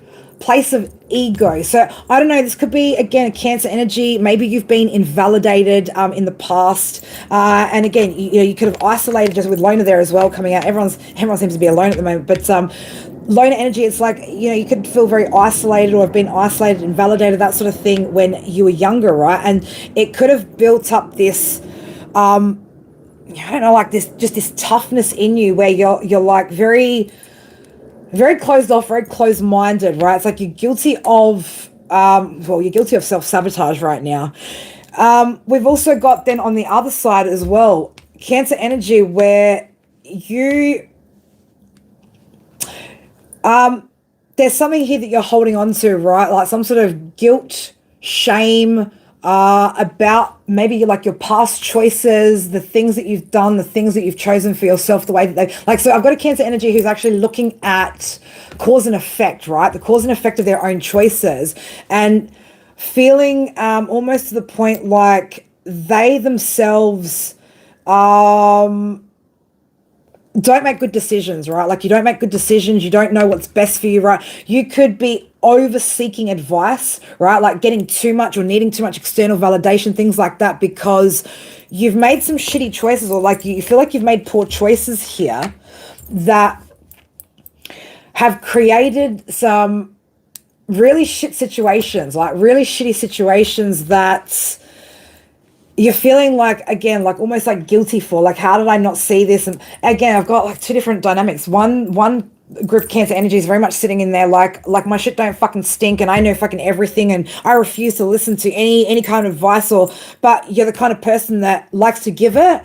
place of ego. So I don't know, this could be, again, a Cancer energy. Maybe you've been invalidated in the past. And again, you could have isolated, just with loner there as well coming out. Everyone seems to be alone at the moment. But loner energy, it's like, you could feel very isolated or have been isolated, invalidated, that sort of thing when you were younger, right? And it could have built up this, I don't know, like this toughness in you where you're like very, very closed off, very closed-minded, right? It's like you're guilty of, you're guilty of self-sabotage right now. We've also got then on the other side as well, Cancer energy, where there's something here that you're holding on to, right? Like some sort of guilt, shame, about maybe your past choices, the things that you've done, the things that you've chosen for yourself, the way that so I've got a Cancer energy who's actually looking at cause and effect, right? The cause and effect of their own choices, and feeling almost to the point like they themselves don't make good decisions, right? Like you don't make good decisions. You don't know what's best for you, right? You could be over seeking advice, right? Like getting too much or needing too much external validation, things like that, because you've made some shitty choices, or like you feel like you've made poor choices here that have created some really shit situations, like really shitty situations that you're feeling like, again, like almost like guilty for, like, how did I not see this? And again, I've got like two different dynamics. One group, Cancer energy, is very much sitting in there like my shit don't fucking stink and I know fucking everything and I refuse to listen to any kind of advice, but you're the kind of person that likes to give it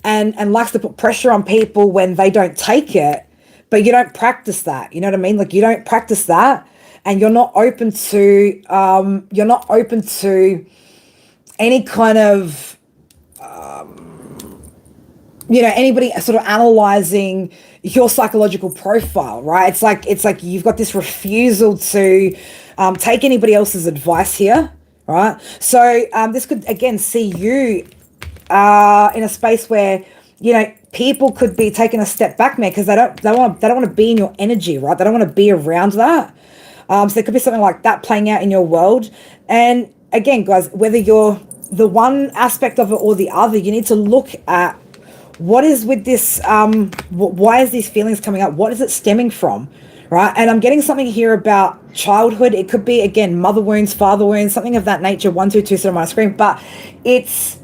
and likes to put pressure on people when they don't take it, but you don't practice that. You know what I mean? Like you don't practice that, and you're not open to any kind of, anybody sort of analyzing your psychological profile, right? It's like you've got this refusal to take anybody else's advice here, right? So this could, again, see you in a space where, people could be taking a step back, man, because they don't want to be in your energy, right? They don't want to be around that. So there could be something like that playing out in your world. And again, guys, whether you're the one aspect of it or the other, you need to look at what is with this, why is these feelings coming up? What is it stemming from, right? And I'm getting something here about childhood. It could be, again, mother wounds, father wounds, something of that nature, 1, 2, 2, sit on my screen. But it's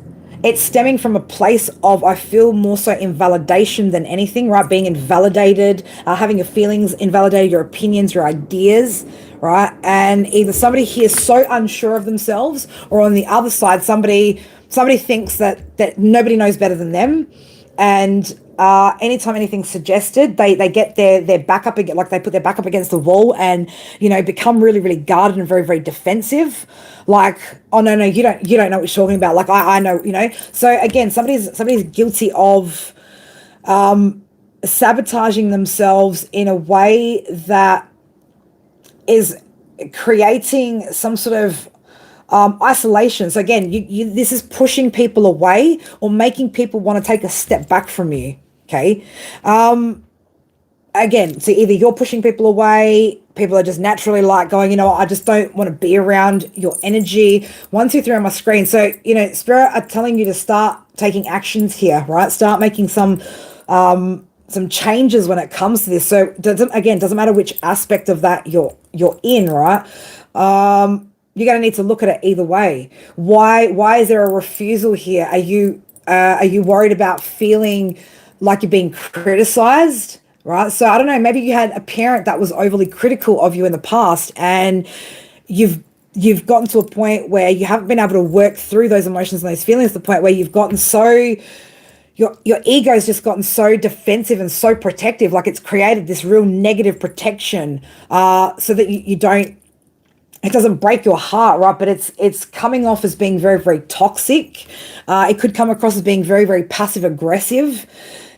stemming from a place of, I feel, more so invalidation than anything, right? Being invalidated, having your feelings invalidated, your opinions, your ideas, right? And either somebody here is so unsure of themselves, or on the other side, somebody thinks that nobody knows better than them. And anytime anything's suggested, they get their back up again, like they put their back up against the wall and, become really, really guarded and very, very defensive. Like, oh no, you don't know what you're talking about. Like I know, So again, somebody's guilty of sabotaging themselves in a way that is creating some sort of isolation. So again, this is pushing people away or making people want to take a step back from you. Okay. Again, so either you're pushing people away, people are just naturally like going, I just don't want to be around your energy. 1, 2, 3 on my screen. So, Spirit are telling you to start taking actions here, right? Start making some changes when it comes to this. So doesn't matter which aspect of that you're in, right? You're going to need to look at it either way. Why is there a refusal here? Are you worried about feeling like you're being criticized, right? So I don't know, maybe you had a parent that was overly critical of you in the past, and you've gotten to a point where you haven't been able to work through those emotions and those feelings, to the point where you've gotten so, your ego's just gotten so defensive and so protective, like it's created this real negative protection, so that you don't, it doesn't break your heart, right? But it's coming off as being very, very toxic. It could come across as being very, very passive aggressive,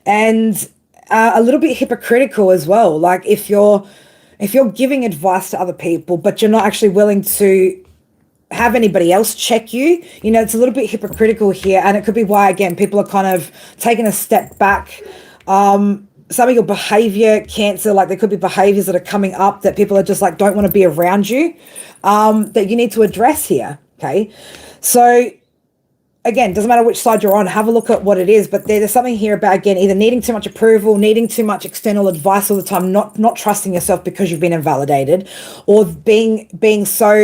and a little bit hypocritical as well. Like if you're giving advice to other people, but you're not actually willing to have anybody else check you, it's a little bit hypocritical here. And it could be why, again, people are kind of taking a step back, some of your behavior, Cancer, like there could be behaviors that are coming up that people are just like, don't want to be around you, that you need to address here. Okay. So again, doesn't matter which side you're on, have a look at what it is, but there's something here about, again, either needing too much approval, needing too much external advice all the time, not trusting yourself because you've been invalidated, or being so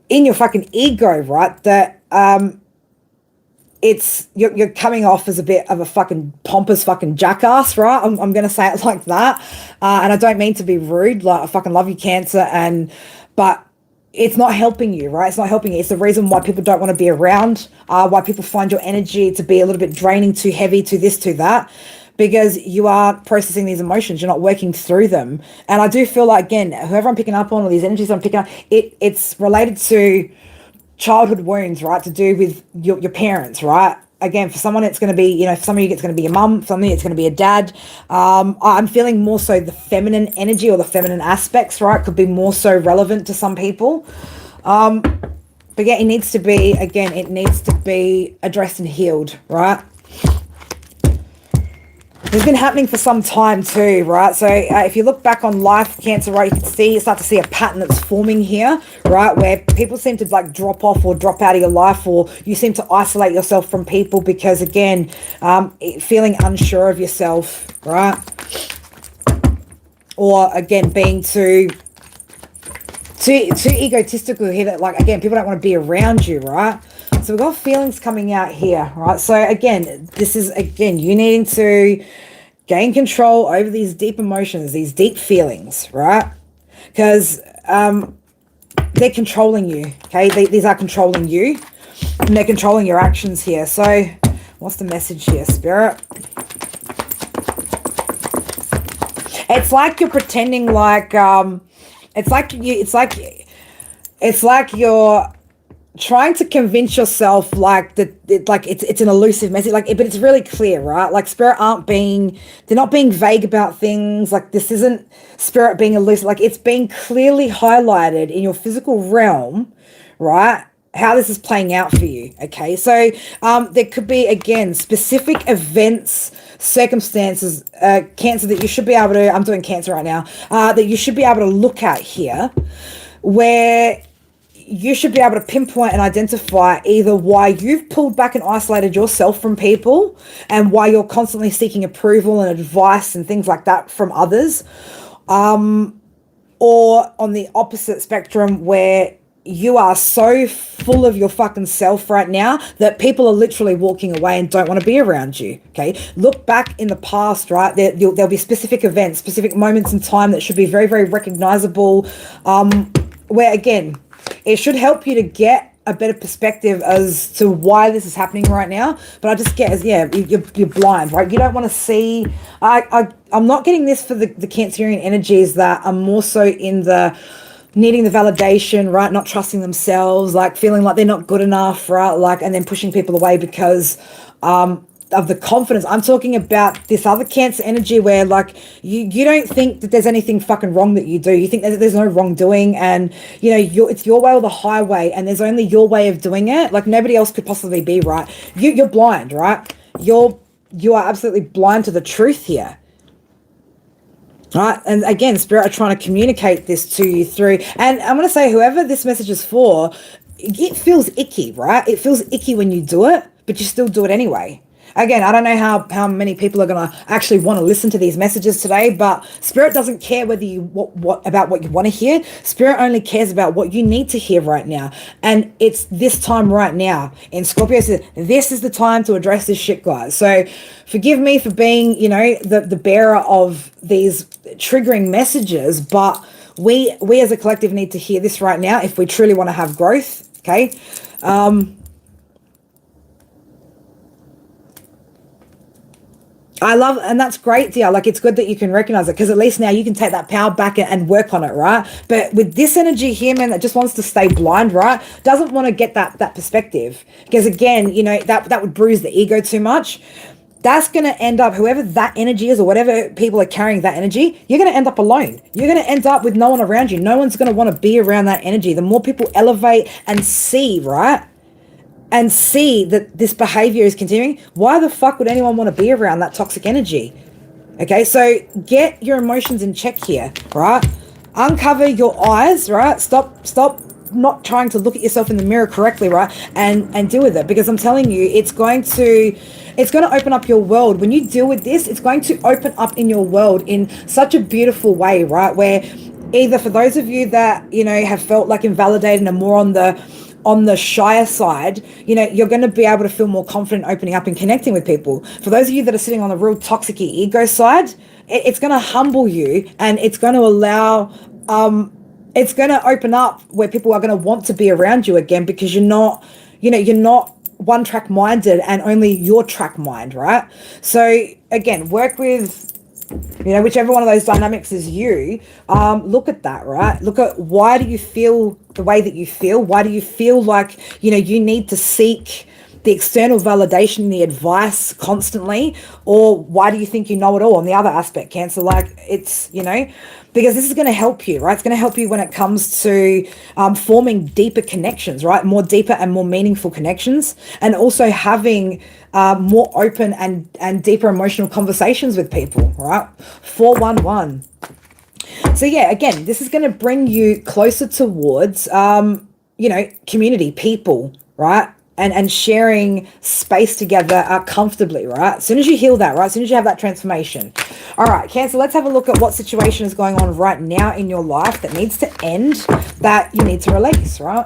in your fucking ego, right, that you're coming off as a bit of a fucking pompous fucking jackass, right? I'm gonna say it like that, and I don't mean to be rude. Like, I fucking love you, Cancer, but it's not helping you, right? It's not helping you. It's the reason why people don't want to be around, why people find your energy to be a little bit draining, too heavy, too this, too that, because you are processing these emotions. You're not working through them. And I do feel like, again, whoever I'm picking up on, or these energies I'm picking up, it's related to childhood wounds, right? To do with your parents, right? Again, for someone, it's going to be, for some of you, it's going to be your mum. For some of you, it's going to be a dad. I'm feeling more so the feminine energy or the feminine aspects, right? Could be more so relevant to some people. But yeah, it needs to be addressed and healed, right? It's been happening for some time too, right? So if you look back on life, Cancer, right, you can start to see a pattern that's forming here, right? Where people seem to like drop off or drop out of your life, or you seem to isolate yourself from people because, again, feeling unsure of yourself, right? Or again, being too egotistical here that, like, again, people don't want to be around you, right? So we've got feelings coming out here, right? So again, this is, again, you needing to gain control over these deep emotions, these deep feelings, right? Because they're controlling you, okay? These are controlling you, and they're controlling your actions here. So what's the message here, Spirit? It's like you're pretending like, it's like you're trying to convince yourself like that it's an elusive message, like, but it's really clear, right? Like, Spirit they're not being vague about things. Like, this isn't Spirit being elusive, like, it's being clearly highlighted in your physical realm, right? How this is playing out for you. Okay, so there could be, again, specific events, circumstances, Cancer, that you should be able to, I'm doing Cancer right now, that you should be able to look at here, where you should be able to pinpoint and identify either why you've pulled back and isolated yourself from people, and why you're constantly seeking approval and advice and things like that from others, or on the opposite spectrum, where you are so full of your fucking self right now that people are literally walking away and don't want to be around you. Okay, look back in the past, right? There'll be specific events, specific moments in time that should be very, very recognizable, where, again, it should help you to get a better perspective as to why this is happening right now. But I just get as, yeah, you're blind, right? You don't want to see. I'm not getting this for the Cancerian energies that are more so in the needing the validation, right? Not trusting themselves, like feeling like they're not good enough, right? Like, and then pushing people away because of the confidence. I'm talking about this other Cancer energy where, like, you don't think that there's anything fucking wrong that you do. You think that there's no wrongdoing, and it's your way or the highway, and there's only your way of doing it. Like, nobody else could possibly be right. You're blind, right? You are absolutely blind to the truth here. Right, and again, Spirit are trying to communicate this to you through, and I'm going to say, whoever this message is for, it feels icky, right? It feels icky when you do it, but you still do it anyway. Again, I don't know how many people are going to actually want to listen to these messages today, but Spirit doesn't care whether about what you want to hear. Spirit only cares about what you need to hear right now. And it's this time right now. And Scorpio says, this is the time to address this shit, guys. So forgive me for being, the bearer of these triggering messages, but we as a collective need to hear this right now if we truly want to have growth, okay? I love, and that's great, dear. Like, it's good that you can recognize it, because at least now you can take that power back and work on it, right? But with this energy here, man, that just wants to stay blind, right? Doesn't want to get that perspective, because again, that would bruise the ego too much. That's going to end up, whoever that energy is, or whatever people are carrying that energy, you're going to end up alone. You're going to end up with no one around you. No one's going to want to be around that energy. The more people elevate and see, right? And see that this behavior is continuing, why the fuck would anyone want to be around that toxic energy? Okay, so get your emotions in check here, right? Uncover your eyes, right? Stop not trying to look at yourself in the mirror correctly, right? And deal with it, because I'm telling you, it's going to open up your world. When you deal with this, it's going to open up in your world in such a beautiful way, right? Where either for those of you that, you know, have felt like invalidated and are more on the shyer side, you know, you're going to be able to feel more confident opening up and connecting with people. For those of you that are sitting on the real toxic ego side, it's going to humble you, and it's going to allow, it's going to open up where people are going to want to be around you again, because you're not, you know, you're not one track minded and only your track mind, right? So again, work with, you know, whichever one of those dynamics is you. Look at that, right? Look at, why do you feel the way that you feel? Why do you feel like, you know, you need to seek the external validation, the advice constantly? Or why do you think you know it all? On the other aspect, Cancer, like, it's, you know, because this is going to help you, right? It's going to help you when it comes to forming deeper connections, right? More deeper and more meaningful connections, and also having more open and deeper emotional conversations with people, right? 411. So yeah, again, this is going to bring you closer towards, you know, community, people, right? And sharing space together comfortably, right? As soon as you heal that, right? As soon as you have that transformation. All right, Cancer, let's have a look at what situation is going on right now in your life that needs to end, that you need to release, right?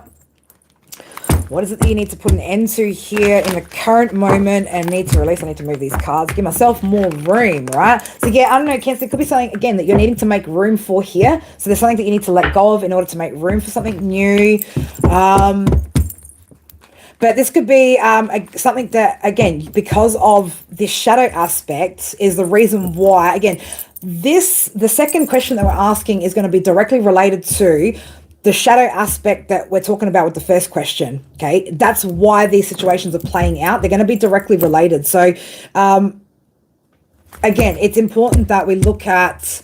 What is it that you need to put an end to here in the current moment and need to release? I need to move these cards, give myself more room, right? So yeah, I don't know, Cancer, it could be something, again, that you're needing to make room for here. So there's something that you need to let go of in order to make room for something new. But this could be something that, again, because of this shadow aspect, is the reason why, again, the second question that we're asking is going to be directly related to the shadow aspect that we're talking about with the first question, okay? That's why these situations are playing out. They're going to be directly related. So, again, it's important that we look at,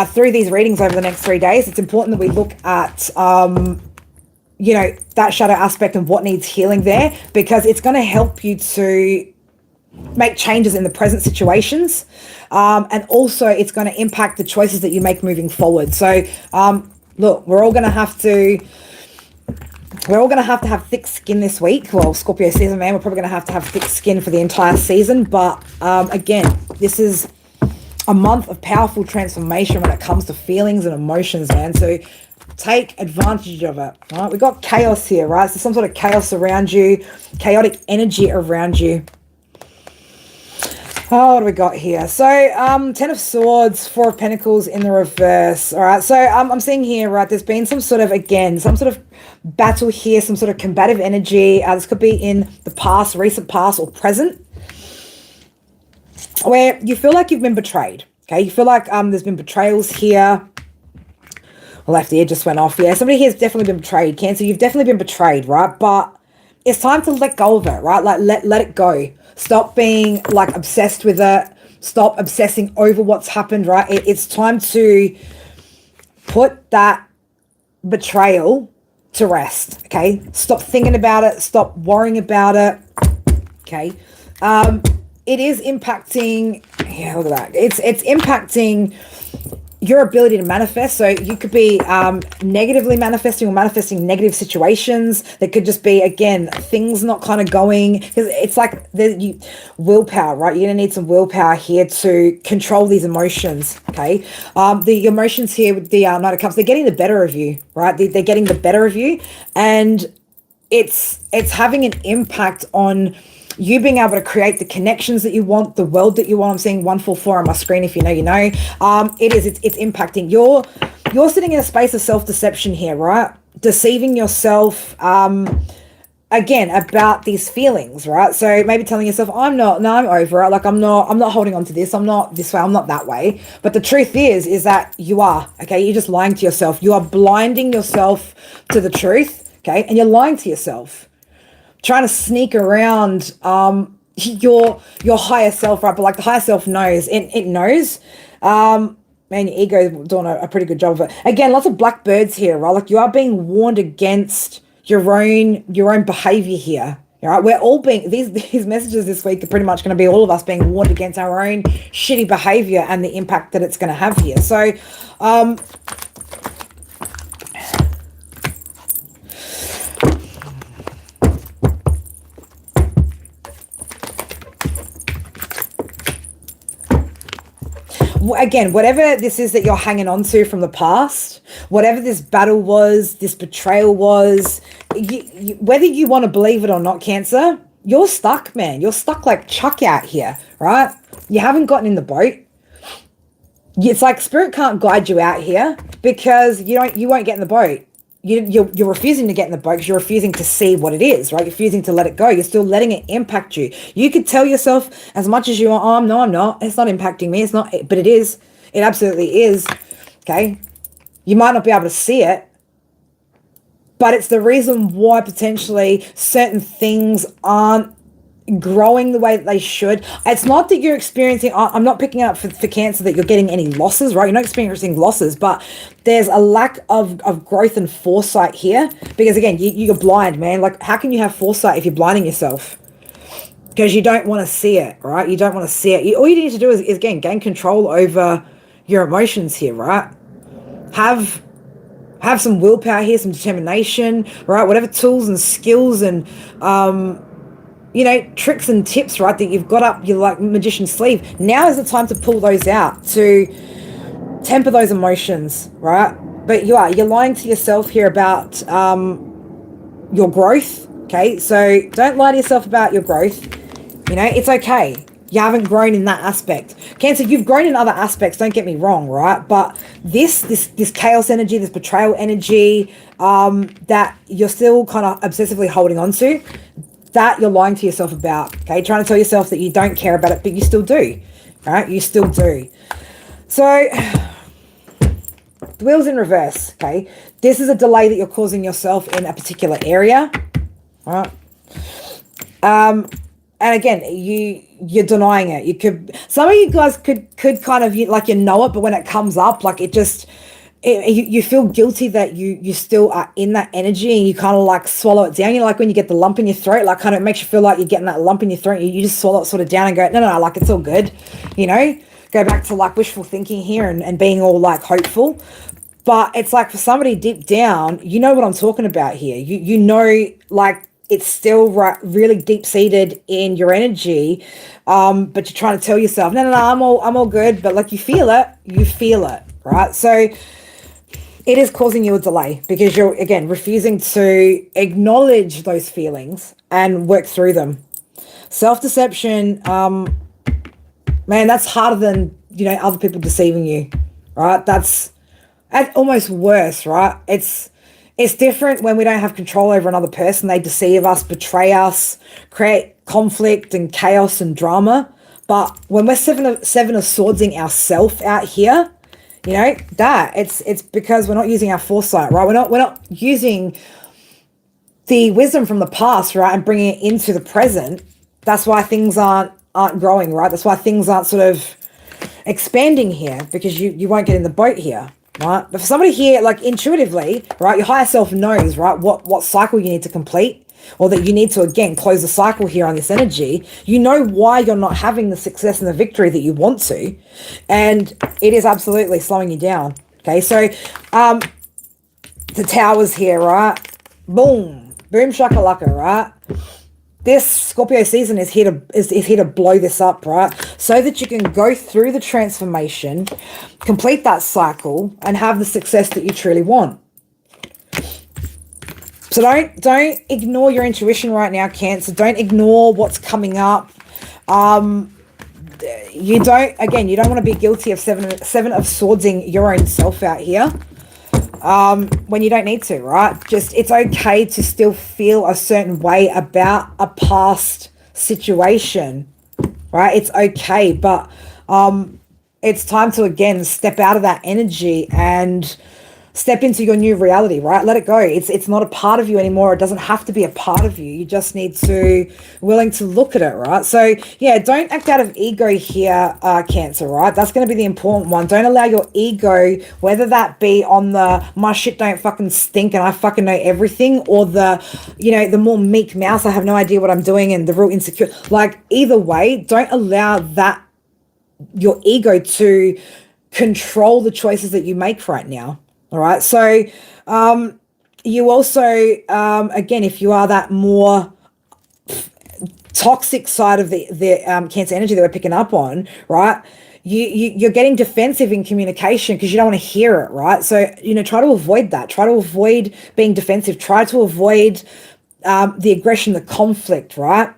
through these readings over the next 3 days, it's important that we look at, you know, that shadow aspect and what needs healing there, because it's going to help you to make changes in the present situations. And also it's going to impact the choices that you make moving forward. So, look, we're all going to have to have thick skin this week. Well, Scorpio season, man, we're probably going to have thick skin for the entire season. But again, this is a month of powerful transformation when it comes to feelings and emotions, man. So take advantage of it, right? We've got chaos here, right? So some sort of chaos around you, chaotic energy around you. Oh, what do we got here? So, 10 of Swords, 4 of Pentacles in the reverse. All right. So, I'm seeing here, right, there's been some sort of, again, some sort of battle here, some sort of combative energy. This could be in the past, recent past, or present, where you feel like you've been betrayed. Okay. You feel like there's been betrayals here. Left ear just went off. Yeah, somebody here has definitely been betrayed. Cancer, you've definitely been betrayed, right? But it's time to let go of it, right? Like, let it go. Stop being, like, obsessed with it. Stop obsessing over what's happened, right? It's time to put that betrayal to rest, okay? Stop thinking about it. Stop worrying about it, okay? It is impacting, yeah, look at that. It's impacting your ability to manifest. So you could be negatively manifesting or manifesting negative situations. That could just be, again, things not kind of going, because it's like willpower, right? You're gonna need some willpower here to control these emotions, okay? The emotions here with the Knight of Cups, they're getting the better of you, right? They're getting the better of you, and it's having an impact on you being able to create the connections that you want, the world that you want. I'm seeing 144 on my screen. If you know, you know. It's impacting. You're sitting in a space of self-deception here, right? Deceiving yourself, again, about these feelings, right? So maybe telling yourself, I'm over it. Like, I'm not holding on to this. I'm not this way. I'm not that way. But the truth is that you are, okay? You're just lying to yourself. You are blinding yourself to the truth, okay? And you're lying to yourself, trying to sneak around your higher self, right? But like, the higher self knows, it knows. Man, your ego is doing a pretty good job of it. Again, lots of black birds here, right? Like, you are being warned against your own behavior here, All right, we're all being, these messages this week are pretty much going to be all of us being warned against our own shitty behavior and the impact that it's going to have here. So, again, whatever this is that you're hanging on to from the past, whatever this battle was, this betrayal was, whether you want to believe it or not, Cancer, you're stuck, man. You're stuck like Chuck out here, right? You haven't gotten in the boat. It's like Spirit can't guide you out here because you won't get in the boat. You're refusing to get in the boat because you're refusing to see what it is, right? You're refusing to let it go. You're still letting it impact you. You could tell yourself as much as you want, oh, no, I'm not. It's not impacting me. It's not, but it is. It absolutely is. Okay. You might not be able to see it, but it's the reason why potentially certain things aren't growing the way that they should. It's not that you're experiencing, I'm not picking up for Cancer that you're getting any losses, right? You're not experiencing losses, but there's a lack of growth and foresight here because, again, you're blind, man. Like, how can you have foresight if you're blinding yourself? Because you don't want to see it, right? You don't want to see it. All you need to do is again, gain control over your emotions here, right? Have some willpower here, some determination, right? Whatever tools and skills and, tricks and tips, right, that you've got up your like magician's sleeve. Now is the time to pull those out, to temper those emotions, right? But you're lying to yourself here about your growth, okay? So don't lie to yourself about your growth. It's okay. You haven't grown in that aspect. Cancer, you've grown in other aspects, don't get me wrong, right? But this chaos energy, this betrayal energy that you're still kind of obsessively holding on to, that you're lying to yourself about, okay? Trying to tell yourself that you don't care about it, but you still do, right? You still do. So, the wheel's in reverse, okay? This is a delay that you're causing yourself in a particular area, right? And again, you're denying it. Some of you guys could kind of, like, you know it, but when it comes up, like, you feel guilty that you still are in that energy and you kind of like swallow it down. Like when you get the lump in your throat, like kind of makes you feel like you're getting that lump in your throat. You just swallow it sort of down and go, no, like it's all good, go back to like wishful thinking here and being all like hopeful. But it's like for somebody deep down, you know what I'm talking about here. You know, like it's still really deep seated in your energy. But you're trying to tell yourself, no, I'm all good. But like you feel it, right? So it is causing you a delay because you're, again, refusing to acknowledge those feelings and work through them. Self-deception, man, that's harder than, other people deceiving you, right? That's almost worse, right? It's different when we don't have control over another person. They deceive us, betray us, create conflict and chaos and drama. But when we're seven of swordsing ourselves out here, it's because we're not using our foresight, right? We're not using the wisdom from the past, right, and bringing it into the present. That's why things aren't growing, right? That's why things aren't sort of expanding here because you won't get in the boat here, right? But for somebody here, like intuitively, right, your higher self knows, right, what cycle you need to complete, or that you need to, again, close the cycle here on this energy. You know why you're not having the success and the victory that you want to, and it is absolutely slowing you down, okay? So the Tower's here, right? Boom shakalaka, right? This Scorpio season is here to blow this up, right? So that you can go through the transformation, complete that cycle, and have the success that you truly want. So don't ignore your intuition right now, Cancer. Don't ignore what's coming up. You don't want to be guilty of seven of swordsing your own self out here when you don't need to, right? Just, it's okay to still feel a certain way about a past situation, right? It's okay, but it's time to, again, step out of that energy and step into your new reality, right? Let it go. It's not a part of you anymore. It doesn't have to be a part of you. You just need to willing to look at it, right? So yeah, don't act out of ego here, Cancer, right? That's going to be the important one. Don't allow your ego, whether that be on the my shit don't fucking stink and I fucking know everything, or the, you know, the more meek mouse, I have no idea what I'm doing, and the real insecure. Like either way, don't allow that, your ego, to control the choices that you make right now. All right. So you also, again, if you are that more toxic side of the Cancer energy that we're picking up on, right? You're getting defensive in communication because you don't want to hear it, right? So, you know, try to avoid that. Try to avoid being defensive. Try to avoid the aggression, the conflict, right?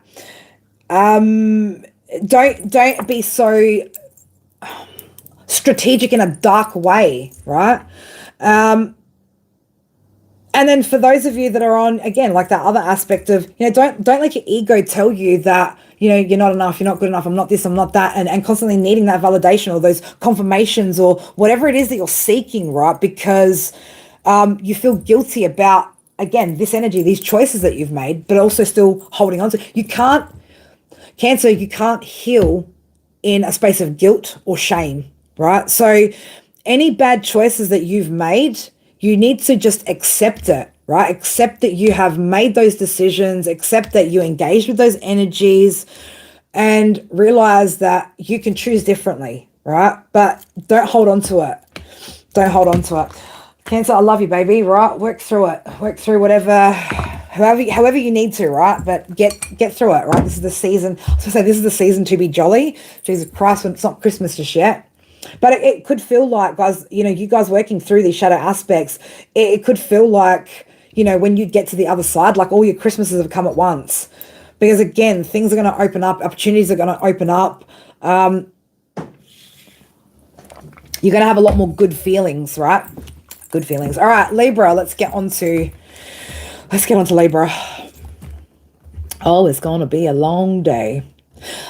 Don't be so strategic in a dark way, right? And then for those of you that are on, again, like that other aspect of, you know, don't let your ego tell you that, you know, you're not enough, you're not good enough, I'm not this, I'm not that, and constantly needing that validation or those confirmations or whatever it is that you're seeking, right? Because you feel guilty about, again, this energy, these choices that you've made, but also still holding on to. You can't, Cancer, you can't heal in a space of guilt or shame, right? So any bad choices that you've made, you need to just accept it, right? Accept that you have made those decisions, accept that you engaged with those energies, and realize that you can choose differently, right? But don't hold on to it. Don't hold on to it. Cancer, I love you, baby, right? Work through it. Work through whatever, however you need to, right? But get through it, right? This is the season. I was gonna say, this is the season to be jolly. Jesus Christ, when it's not Christmas just yet. But it could feel like, guys, you know, you guys working through these shadow aspects, it could feel like, you know, when you get to the other side, like all your Christmases have come at once. Because again, things are going to open up, opportunities are going to open up. You're going to have a lot more good feelings, right? Good feelings. All right, Libra, let's get on to Libra. Oh, it's going to be a long day.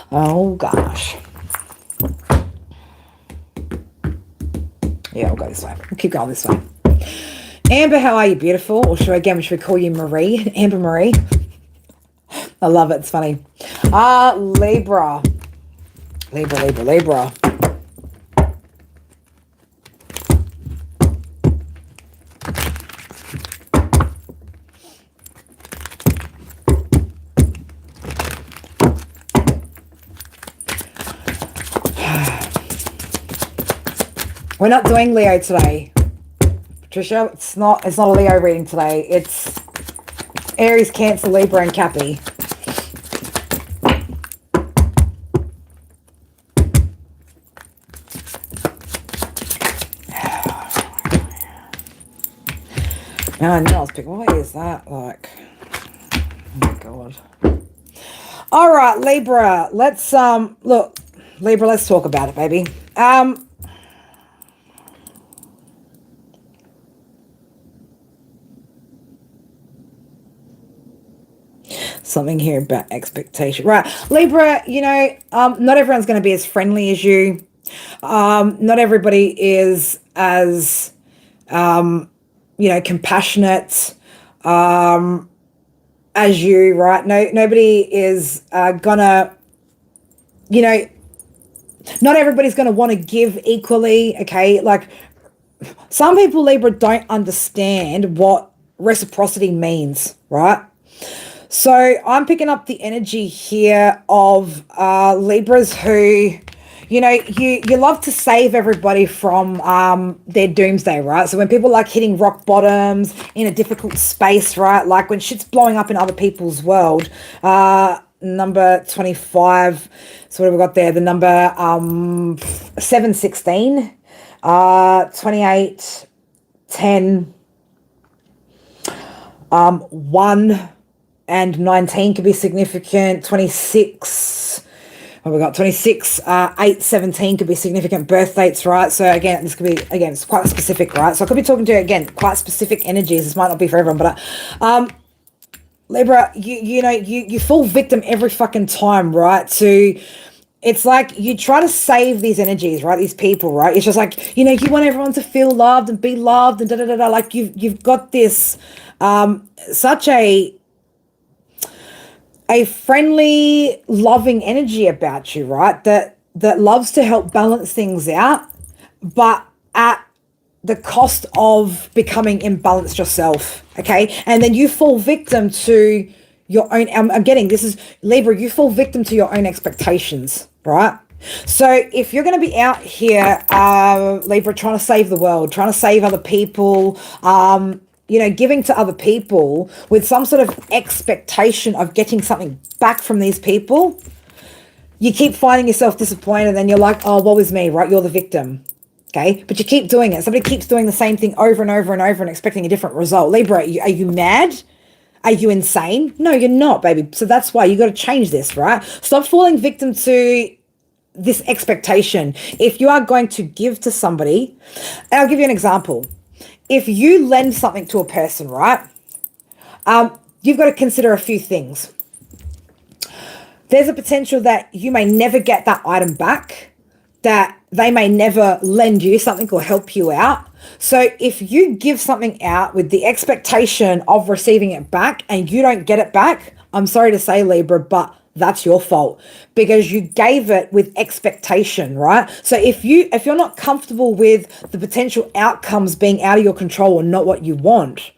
Oh, gosh. Yeah, we'll go this way. We'll keep going this way. Amber, how are you, beautiful? Or should we call you Marie? Amber Marie. I love it. It's funny. Libra. Libra. We're not doing Leo today, Patricia. It's not a Leo reading today. It's Aries, Cancer, Libra, and Cappy. Now I know I was picking. What is that like? Oh my god. All right, Libra. Let's look, Libra. Let's talk about it, baby. Something here about expectation, right? Libra, you know, not everyone's going to be as friendly as you. Not everybody is as, you know, compassionate as you, right? Nobody is gonna, you know, not everybody's going to want to give equally, okay? Like, some people, Libra, don't understand what reciprocity means, right? So I'm picking up the energy here of Libras who, you know, you love to save everybody from their doomsday, right? So when people like hitting rock bottoms in a difficult space, right? Like when shit's blowing up in other people's world. Number 25. So what have we got there? The number 716, 28, 10, 1 and 19 could be significant. 26. What we got? 26, 8, 17 could be significant birth dates, right? So again, this could be, again, it's quite specific, right? So I could be talking to, again, quite specific energies. This might not be for everyone, but Libra, you know, you fall victim every fucking time, right? To it's like you try to save these energies, right? These people, right? It's just like, you know, you want everyone to feel loved and be loved and da da da da. Like you've got this such a friendly, loving energy about you, right? That loves to help balance things out, but at the cost of becoming imbalanced yourself, okay? And then you fall victim to your own, I'm getting, this is Libra, you fall victim to your own expectations, right? So if you're going to be out here, Libra, trying to save the world, trying to save other people, you know, giving to other people with some sort of expectation of getting something back from these people, you keep finding yourself disappointed, and then you're like, oh, woe is me, right? You're the victim. Okay, but you keep doing it. Somebody keeps doing the same thing over and over and over and expecting a different result. Libra, are you mad? Are you insane? No, you're not, baby. So that's why you got to change this, right? Stop falling victim to this expectation. If you are going to give to somebody, I'll give you an example. If you lend something to a person, right? You've got to consider a few things. There's a potential that you may never get that item back, that they may never lend you something or help you out. So if you give something out with the expectation of receiving it back and you don't get it back, I'm sorry to say, Libra, but that's your fault, because you gave it with expectation, right? So if you're not comfortable with the potential outcomes being out of your control or not what you want,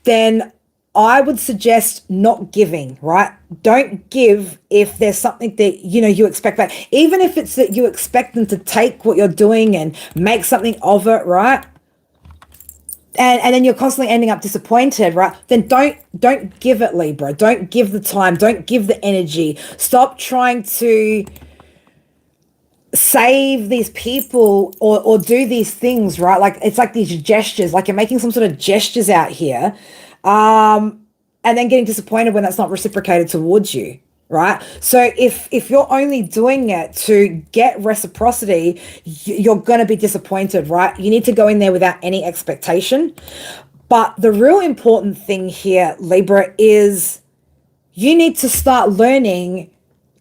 then I would suggest not giving, right? Don't give if there's something that, you know, you expect back. Even if it's that you expect them to take what you're doing and make something of it, right? And then you're constantly ending up disappointed, right? Then don't give it, Libra. Don't give the time. Don't give the energy. Stop trying to save these people or do these things, right? Like it's like these gestures, like you're making some sort of gestures out here. And then getting disappointed when that's not reciprocated towards you, right? So if you're only doing it to get reciprocity, you're going to be disappointed, right? You need to go in there without any expectation. But the real important thing here, Libra, is you need to start learning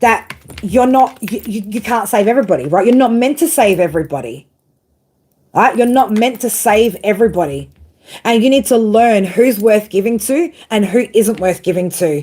that you can't save everybody, right? You're not meant to save everybody, right? You're not meant to save everybody. And you need to learn who's worth giving to and who isn't worth giving to.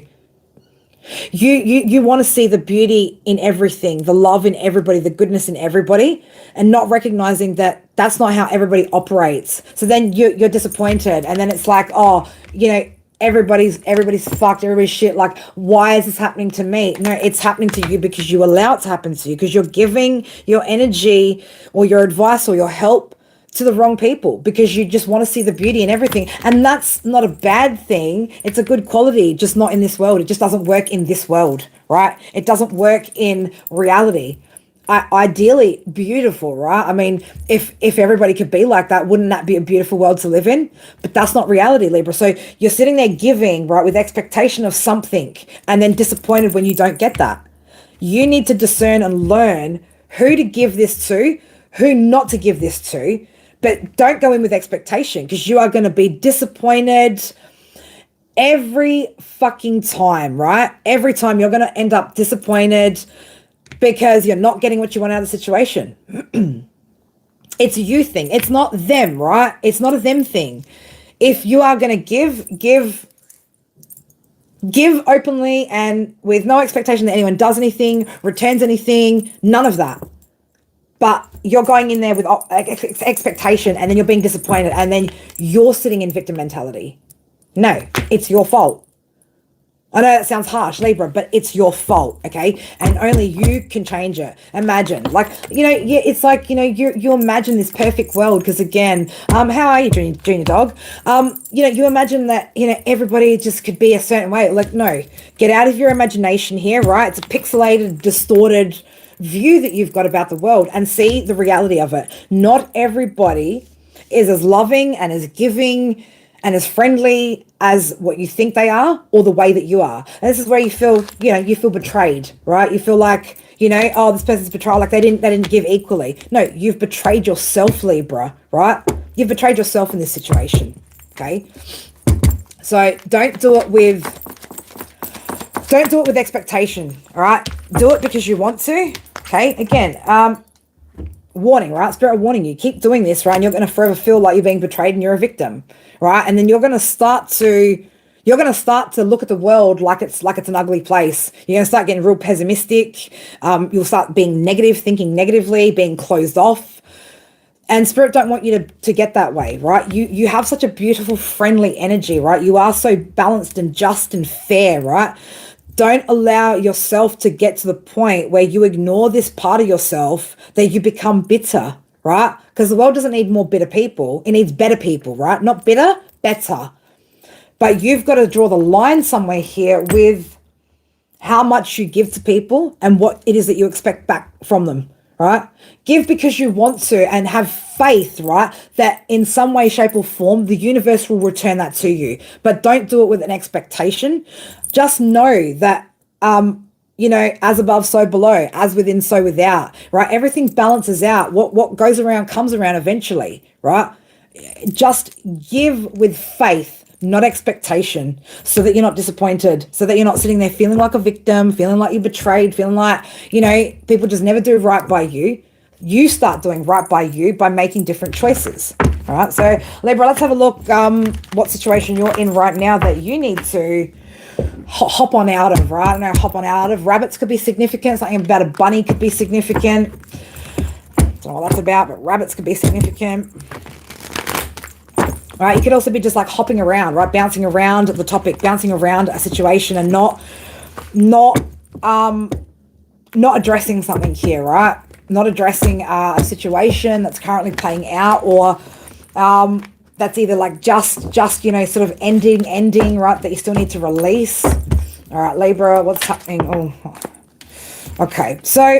You want to see the beauty in everything, the love in everybody, the goodness in everybody, and not recognizing that that's not how everybody operates. So then you're disappointed, and then it's like, oh, you know, everybody's fucked, everybody's shit. Like, why is this happening to me? No, it's happening to you because you allow it to happen to you, because you're giving your energy or your advice or your help to the wrong people because you just want to see the beauty in everything. And that's not a bad thing. It's a good quality, just not in this world. It just doesn't work in this world, right? It doesn't work in reality. Ideally beautiful, right? I mean, if everybody could be like that, wouldn't that be a beautiful world to live in? But that's not reality, Libra. So you're sitting there giving, right, with expectation of something and then disappointed when you don't get that. You need to discern and learn who to give this to, who not to give this to. But don't go in with expectation, because you are going to be disappointed every fucking time, right? Every time you're going to end up disappointed because you're not getting what you want out of the situation. It's a you thing. It's not them, right? It's not a them thing. If you are going to give openly and with no expectation that anyone does anything, returns anything, none of that. But you're going in there with expectation, and then you're being disappointed, and then you're sitting in victim mentality. No, it's your fault. I know that sounds harsh, Libra, but it's your fault, okay? And only you can change it. Imagine, like, you know, yeah, it's like, you know, you imagine this perfect world, because again, how are you, Junior Dog? You know, you imagine that, you know, everybody just could be a certain way. Like, no, get out of your imagination here, right? It's a pixelated, distorted view that you've got about the world, and see the reality of it. Not everybody is as loving and as giving and as friendly as what you think they are, or the way that you are. And this is where you feel, you know, you feel betrayed, right? You feel like, you know, oh, this person's betrayed, like they didn't give equally. No, you've betrayed yourself, Libra, right? You've betrayed yourself in this situation, okay? So don't do it with expectation, all right? Do it because you want to, Okay, again, warning, right? Spirit warning you, keep doing this, right? And you're going to forever feel like you're being betrayed and you're a victim, right? And then you're going to start to look at the world like it's an ugly place. You're going to start getting real pessimistic. You'll start being negative, thinking negatively, being closed off. And Spirit don't want you to get that way, right? You have such a beautiful, friendly energy, right? You are so balanced and just and fair, right? Don't allow yourself to get to the point where you ignore this part of yourself, that you become bitter, right? Because the world doesn't need more bitter people. It needs better people, right? Not bitter, better. But you've got to draw the line somewhere here with how much you give to people and what it is that you expect back from them, right? Give because you want to, and have faith, right? That in some way, shape or form, the universe will return that to you. But don't do it with an expectation. Just know that, as above, so below, as within, so without, right? Everything balances out. What goes around comes around eventually, right? Just give with faith, not expectation, so that you're not disappointed, so that you're not sitting there feeling like a victim, feeling like you're betrayed, feeling like, people just never do right by you. You start doing right by you by making different choices. All right, so Libra, let's have a look what situation you're in right now that you need to hop on out of, right? I don't know, hop on out of. Rabbits could be significant. Something about a bunny could be significant. I don't know what that's about, but rabbits could be significant. Right, you could also be just like hopping around, right? Bouncing around the topic, bouncing around a situation, and not addressing something here, right? Not addressing a situation that's currently playing out, or that's either like just sort of ending, right? That you still need to release. All right, Libra, what's happening? Oh, okay. So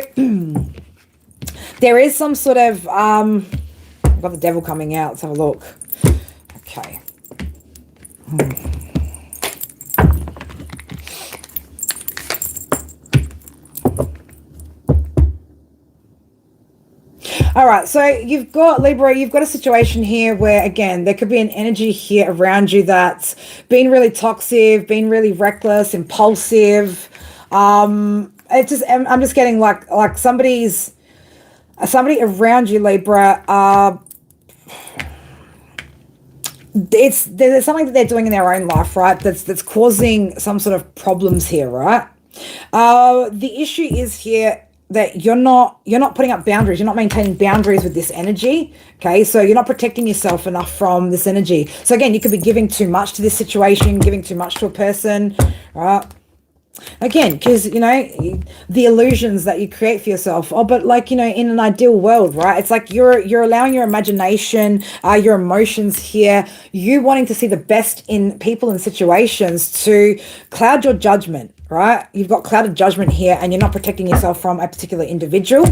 there is some sort of I've got the devil coming out. Let's have a look. Okay. All right, so you've got, Libra, you've got a situation here where, again, there could be an energy here around you that's been really toxic, been really reckless, impulsive. I'm just getting like somebody around you, Libra. There's something that they're doing in their own life, right? That's causing some sort of problems here, right? The issue is here that you're not putting up boundaries. You're not maintaining boundaries with this energy. Okay, so you're not protecting yourself enough from this energy. So again, you could be giving too much to this situation, giving too much to a person, right? Again, because, the illusions that you create for yourself. Oh, but in an ideal world, right? It's like you're allowing your imagination, your emotions here, you wanting to see the best in people and situations to cloud your judgment, right? You've got clouded judgment here, and you're not protecting yourself from a particular individual.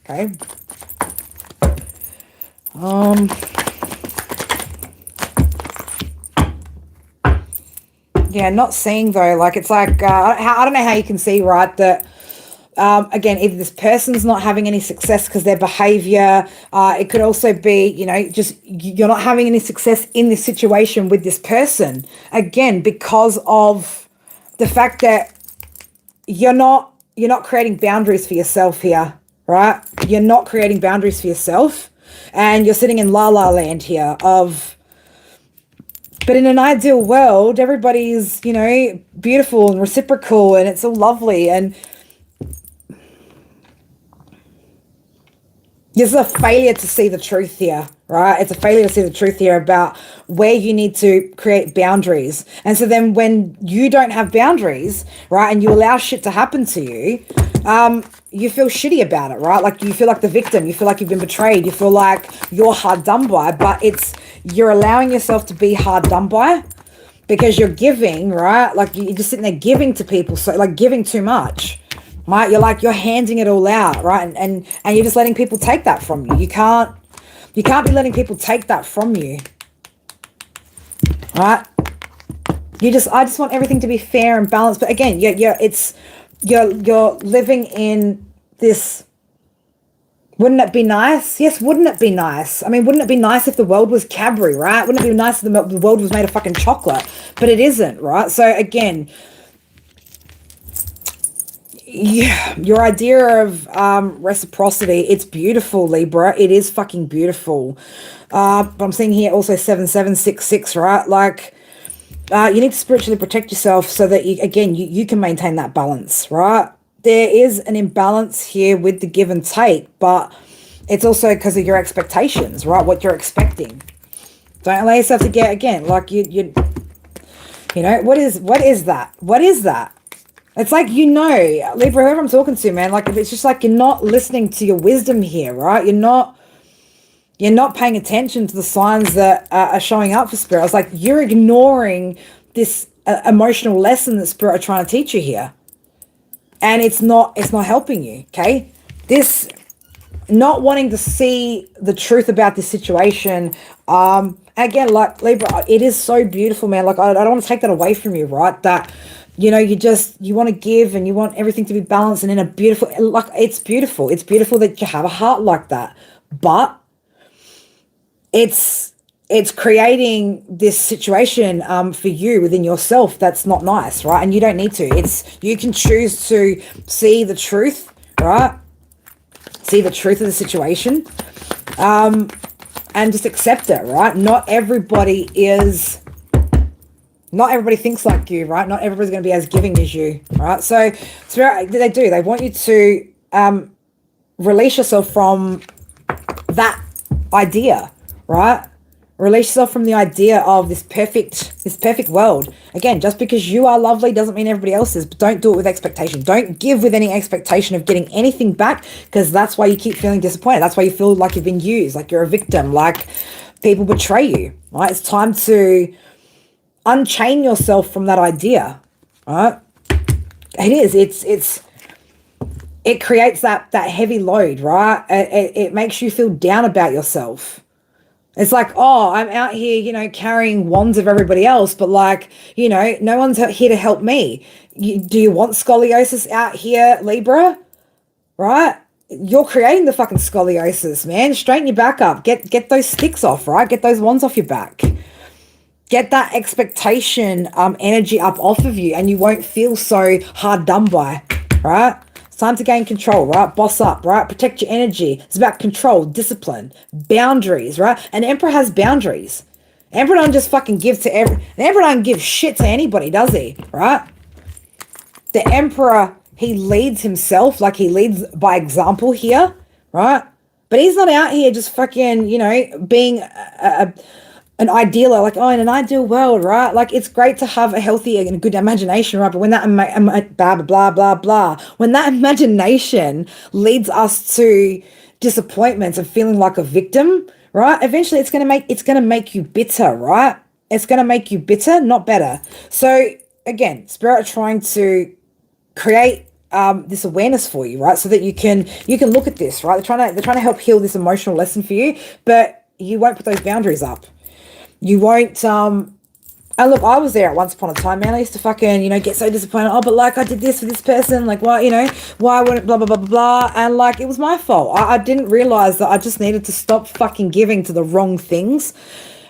Okay. Yeah, not seeing though, like it's like, I don't know how you can see, right, that, again, either this person's not having any success because their behavior, it could also be, just you're not having any success in this situation with this person, again, because of the fact that you're not creating boundaries for yourself here, right? You're not creating boundaries for yourself, and you're sitting in la-la land here of... But in an ideal world, everybody's, beautiful and reciprocal, and it's all lovely. And there's a failure to see the truth here, right? It's a failure to see the truth here about where you need to create boundaries. And so then when you don't have boundaries, right, and you allow shit to happen to you, you feel shitty about it, right? Like you feel like the victim, you feel like you've been betrayed, you feel like you're hard done by, but you're allowing yourself to be hard done by because you're giving, right? Like you're just sitting there giving to people, so like giving too much, right? You're handing it all out, right? And you're just letting people take that from you. You can't be letting people take that from you, right? I just want everything to be fair and balanced. But again, you're living in this. Wouldn't it be nice? Yes, wouldn't it be nice? I mean, wouldn't it be nice if the world was Cadbury, right? Wouldn't it be nice if the world was made of fucking chocolate? But it isn't, right? So again, Yeah, your idea of reciprocity, it's beautiful, Libra. It is fucking beautiful. But I'm seeing here also 7766, right? Like, you need to spiritually protect yourself so that you, again, you can maintain that balance, right? There is an imbalance here with the give and take, but it's also because of your expectations, right? What you're expecting. Don't allow yourself to get, again, like you know, what is that? What is that? It's like, you know, Libra, whoever I'm talking to, man, like, it's just like you're not listening to your wisdom here, right? You're not paying attention to the signs that are showing up for Spirit. It's like you're ignoring this emotional lesson that Spirit are trying to teach you here. And it's not helping you, okay? This not wanting to see the truth about this situation, again, like, Libra, it is so beautiful, man. Like, I don't want to take that away from you, right? That, you know, you want to give and you want everything to be balanced and in a beautiful, like, it's beautiful. It's beautiful that you have a heart like that. But it's creating this situation for you within yourself that's not nice, right? And you don't need to. You can choose to see the truth, right? See the truth of the situation, and just accept it, right? Not everybody thinks like you, right? Not everybody's going to be as giving as you, right? So they want you to release yourself from that idea, right? Release yourself from the idea of this perfect world. Again, just because you are lovely doesn't mean everybody else is, but don't do it with expectation. Don't give with any expectation of getting anything back, because that's why you keep feeling disappointed. That's why you feel like you've been used, like you're a victim, like people betray you, right? It's time to unchain yourself from that idea, right? It creates that heavy load, right? It makes you feel down about yourself. It's like, oh, I'm out here, you know, carrying wands of everybody else, but, like, you know, no one's here to help me. Do you want scoliosis out here, Libra? Right? You're creating the fucking scoliosis, man. Straighten your back up. Get those sticks off, right? Get those wands off your back. Get that expectation energy up off of you, and you won't feel so hard done by, right? It's time to gain control, right? Boss up, right? Protect your energy. It's about control, discipline, boundaries, right? An emperor has boundaries. Emperor don't just fucking give to an emperor don't give shit to anybody, does he? Right? The emperor, he leads himself, like he leads by example here, right? But he's not out here just fucking, you know, being an idealer, like, oh, in an ideal world, right? Like, it's great to have a healthy and good imagination, right? But when that blah, blah, blah, blah, when that imagination leads us to disappointments and feeling like a victim, right? Eventually it's going to make you bitter, right? It's going to make you bitter, not better. So again, Spirit are trying to create this awareness for you, right? So that you can look at this, right? They're trying to help heal this emotional lesson for you, but you won't put those boundaries up. You won't, and look, I was there at once upon a time, man. I used to fucking, you know, get so disappointed. Oh, but, like, I did this for this person. Like, why, you know, why wouldn't blah, blah, blah, blah, blah. And, like, it was my fault. I didn't realize that I just needed to stop fucking giving to the wrong things,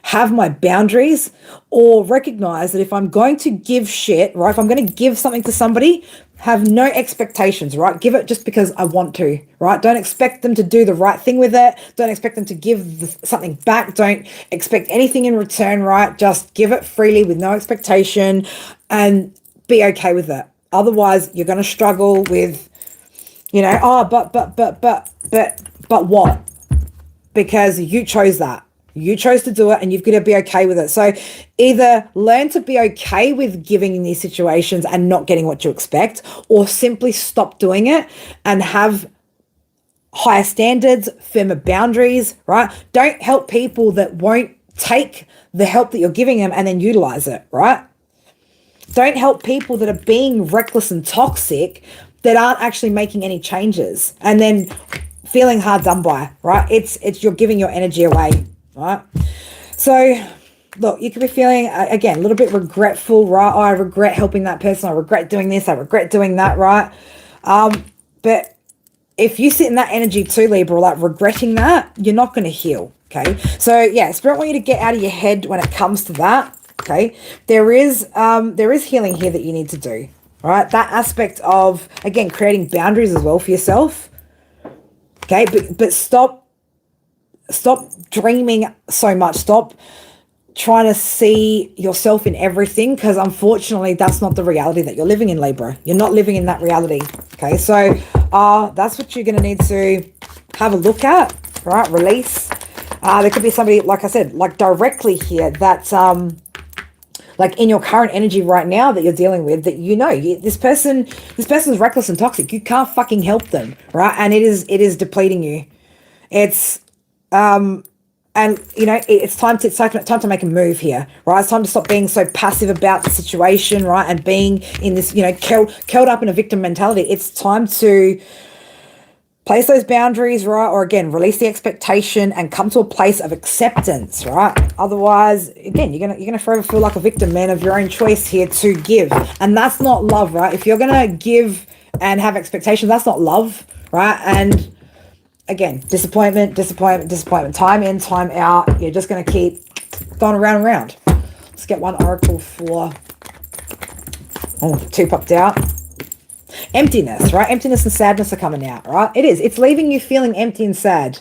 have my boundaries, or recognize that if I'm going to give shit, right, if I'm going to give something to somebody, have no expectations, right? Give it just because I want to, right? Don't expect them to do the right thing with it. Don't expect them to give something back. Don't expect anything in return, right? Just give it freely with no expectation and be okay with it. Otherwise, you're going to struggle with, you know, oh, but what? Because you chose that. You chose to do it, and you've got to be okay with it. So either learn to be okay with giving in these situations and not getting what you expect, or simply stop doing it and have higher standards, firmer boundaries, right? Don't help people that won't take the help that you're giving them and then utilize it, right? Don't help people that are being reckless and toxic that aren't actually making any changes and then feeling hard done by, right? It's you're giving your energy away. Right? So, look, you could be feeling, again, a little bit regretful, right? Oh, I regret helping that person. I regret doing this. I regret doing that, right? But if you sit in that energy too, Libra, like regretting that, you're not going to heal, okay? So, yeah, Spirit want you to get out of your head when it comes to that, okay? There is healing here that you need to do, right? That aspect of, again, creating boundaries as well for yourself. Okay, but stop dreaming so much. Stop trying to see yourself in everything, because unfortunately that's not the reality that you're living in, Libra. You're not living in that reality. Okay, so that's what you're going to need to have a look at, right? Release. There could be somebody, like I said, like directly here that's like in your current energy right now that you're dealing with, that this person's reckless and toxic. You can't fucking help them, right? And it is depleting you. It's and it's time to make a move here, right? It's time to stop being so passive about the situation, right? And being in this, curled up in a victim mentality. It's time to place those boundaries, right? Or again, release the expectation and come to a place of acceptance, right? Otherwise, again, you're gonna forever feel like a victim, man, of your own choice here to give. And that's not love, right? If you're gonna give and have expectations, that's not love, right? And again, disappointment, time in, time out. You're just gonna keep going around and around. Let's get one oracle for, two popped out. Emptiness, right? Emptiness and sadness are coming out, right? It's leaving you feeling empty and sad.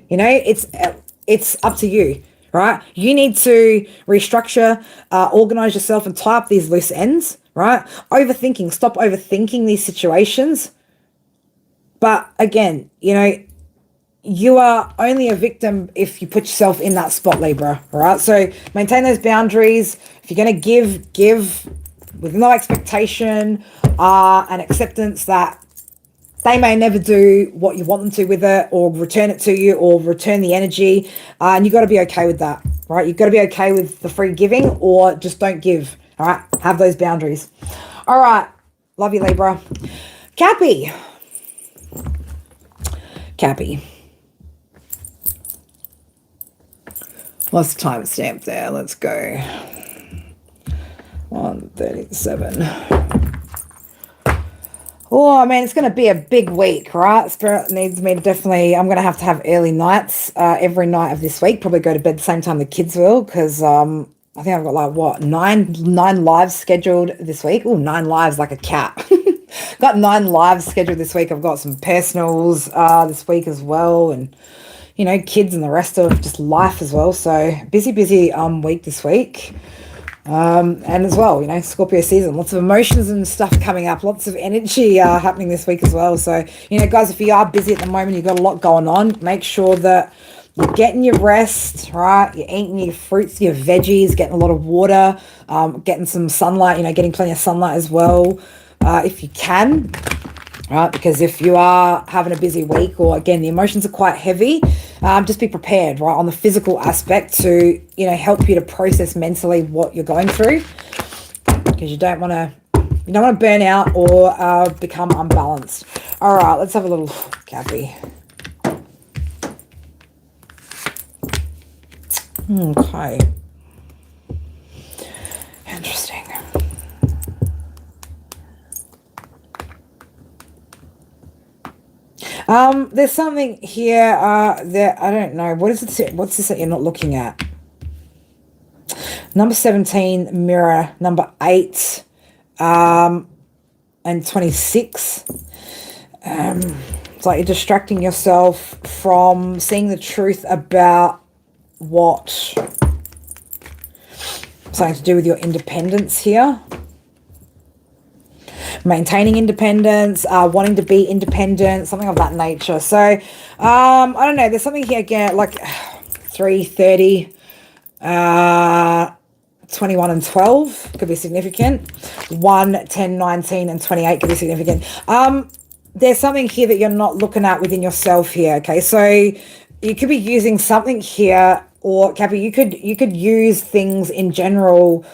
It's up to you, right? You need to restructure, organize yourself and tie up these loose ends, right? Stop overthinking these situations. But again, you are only a victim if you put yourself in that spot, Libra, all right? So maintain those boundaries. If you're going to give with no expectation and acceptance that they may never do what you want them to with it, or return it to you, or return the energy. And you got to be okay with that, right? You've got to be okay with the free giving, or just don't give, all right? Have those boundaries. All right. Love you, Libra. Cappy. What's the timestamp there? Let's go. 1:37. Oh, man, it's going to be a big week, right? Spirit needs me to definitely, I'm going to have early nights every night of this week. Probably go to bed the same time the kids will, because I think I've got nine lives scheduled this week. Oh, 9 lives like a cat. Got 9 lives scheduled this week. I've got some personals this week as well, and kids and the rest of just life as well. So busy week this week. And as well, Scorpio season, lots of emotions and stuff coming up, lots of energy happening this week as well. So, guys, if you are busy at the moment, you've got a lot going on, make sure that you're getting your rest, right? You're eating your fruits, your veggies, getting a lot of water, getting some sunlight, getting plenty of sunlight as well, if you can. Right, because if you are having a busy week, or again, the emotions are quite heavy, just be prepared, right, on the physical aspect to, help you to process mentally what you're going through, because you don't want to burn out or become unbalanced. All right, let's have a little Cappy. Okay. Interesting. There's something here that I don't know. What is it? What's this that you're not looking at? Number 17, mirror. Number 8, and 26. It's like you're distracting yourself from seeing the truth about what something to do with your independence here. Maintaining independence, wanting to be independent, something of that nature. So, I don't know. There's something here again, like 3, 30, 21 and 12 could be significant. 1, 10, 19 and 28 could be significant. There's something here that you're not looking at within yourself here, okay? So you could be using something here, or Cappy, you could use things in general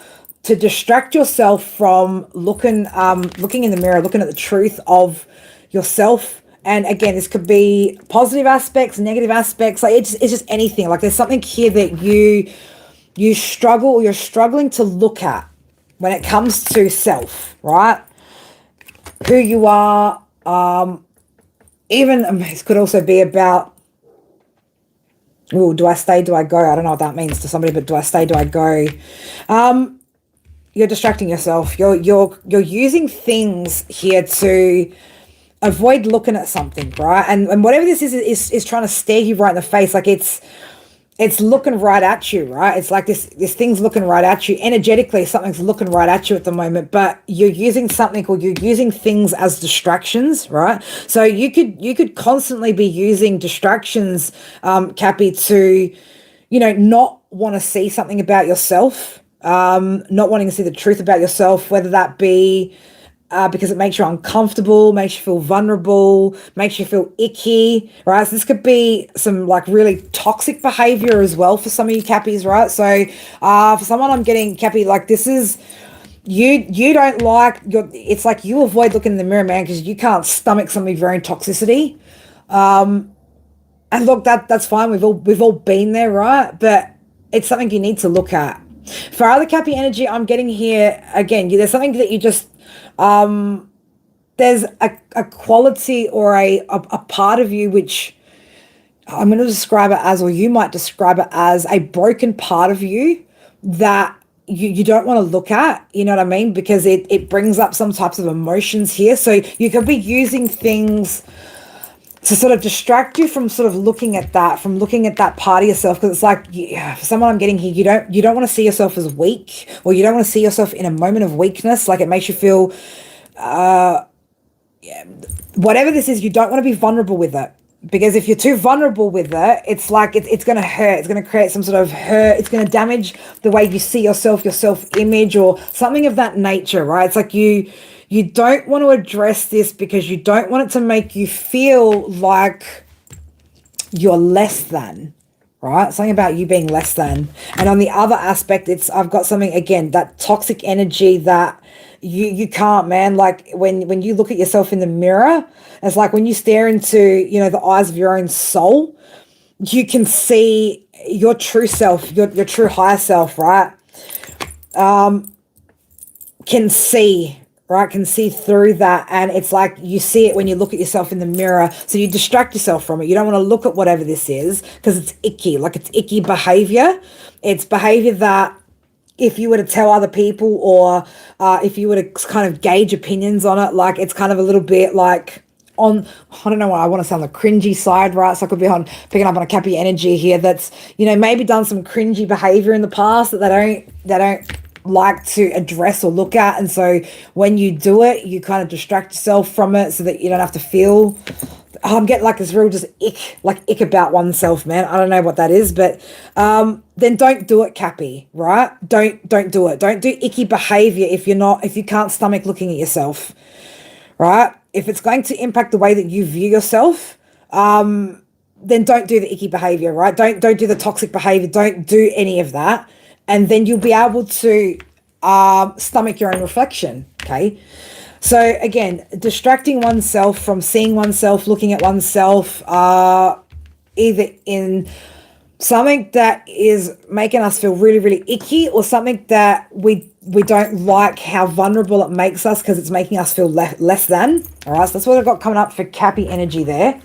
to distract yourself from looking in the mirror, looking at the truth of yourself. And again, this could be positive aspects, negative aspects, like it's just anything. Like there's something here that you struggle, or you're struggling to look at when it comes to self, right? Who you are. Even this could also be about, do I stay, do I go? I don't know what that means to somebody, but do I stay, do I go? you're distracting yourself. You're using things here to avoid looking at something, right? And whatever this is trying to stare you right in the face. Like it's looking right at you, right? It's like this thing's looking right at you. Energetically, something's looking right at you at the moment, but you're using something, or you're using things as distractions, right? So you could constantly be using distractions, Cappy, to, not want to see something about yourself, not wanting to see the truth about yourself, whether that be because it makes you uncomfortable, makes you feel vulnerable, makes you feel icky, right? So this could be some like really toxic behavior as well for some of you Cappies, right? So for someone I'm getting, Cappy, like this is, you don't like, it's like you avoid looking in the mirror, man, because you can't stomach some of your own toxicity. And look, that's fine. We've all been there, right? But it's something you need to look at. For other Cappy energy, I'm getting here, again, there's something that you just, there's a quality or a part of you which I'm going to describe it as, or you might describe it as, a broken part of you that you don't want to look at, you know what I mean? Because it brings up some types of emotions here. So you could be using things to sort of distract you from sort of looking at that, part of yourself. Because it's like, for someone I'm getting here, you don't want to see yourself as weak, or you don't want to see yourself in a moment of weakness. Like it makes you feel, whatever this is, you don't want to be vulnerable with it. Because if you're too vulnerable with it, it's like it's going to hurt. It's going to create some sort of hurt. It's going to damage the way you see yourself, your self-image, or something of that nature, right? It's like you don't want to address this because you don't want it to make you feel like you're less than, right? Something about you being less than. And on the other aspect, I've got something, again, that toxic energy that you can't, man. Like when you look at yourself in the mirror, it's like when you stare into, the eyes of your own soul, you can see your true self, your true higher self, right? Can see through that. And it's like you see it when you look at yourself in the mirror. So you distract yourself from it. You don't want to look at whatever this is because it's icky. Like it's icky behavior. It's behavior that if you were to tell other people, or if you were to kind of gauge opinions on it, like it's kind of a little bit like I don't know what I want to say, on the cringy side, right? So I could be picking up on a Cappy energy here that's, maybe done some cringy behavior in the past that they don't like to address or look at. And so when you do it, you kind of distract yourself from it so that you don't have to feel, I'm getting like this real just ick about oneself, man. I don't know what that is, but then don't do it, Cappy, right? Don't do it. Don't do icky behavior if you can't stomach looking at yourself, right? If it's going to impact the way that you view yourself, then don't do the icky behavior, right? Don't do the toxic behavior. Don't do any of that. And then you'll be able to stomach your own reflection, okay? So again, distracting oneself from seeing oneself, looking at oneself, either in something that is making us feel really, really icky, or something that we don't like how vulnerable it makes us because it's making us feel less than. All right, so that's what I've got coming up for Cappy energy there.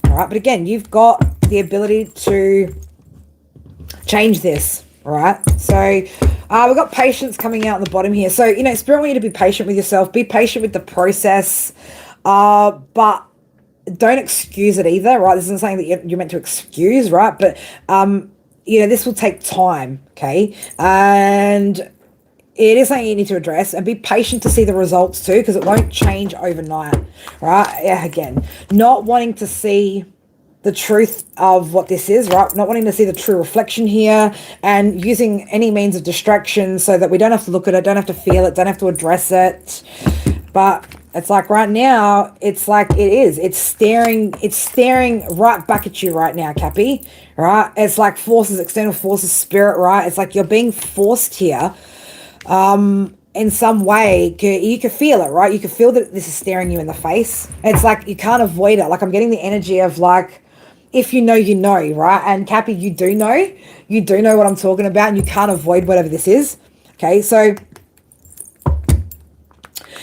All right, but again, you've got the ability to change this. All right, so we've got patience coming out on the bottom here. So, Spirit want you to be patient with yourself. Be patient with the process, but don't excuse it either, right? This isn't something that you're meant to excuse, right? But, this will take time, okay? And it is something you need to address, and be patient to see the results too, because it won't change overnight, right? Yeah, again, not wanting to see the truth of what this is, right? Not wanting to see the true reflection here, and using any means of distraction so that we don't have to look at it, don't have to feel it, don't have to address it. But it's like right now, it's like it's staring right back at you right now, Cappy, right? It's like forces, external forces, spirit, right? It's like you're being forced here in some way. You can feel it, right? You can feel that this is staring you in the face. It's like you can't avoid it. Like I'm getting the energy of like, if you know, right? And Cappy, you do know what I'm talking about, and you can't avoid whatever this is. Okay, so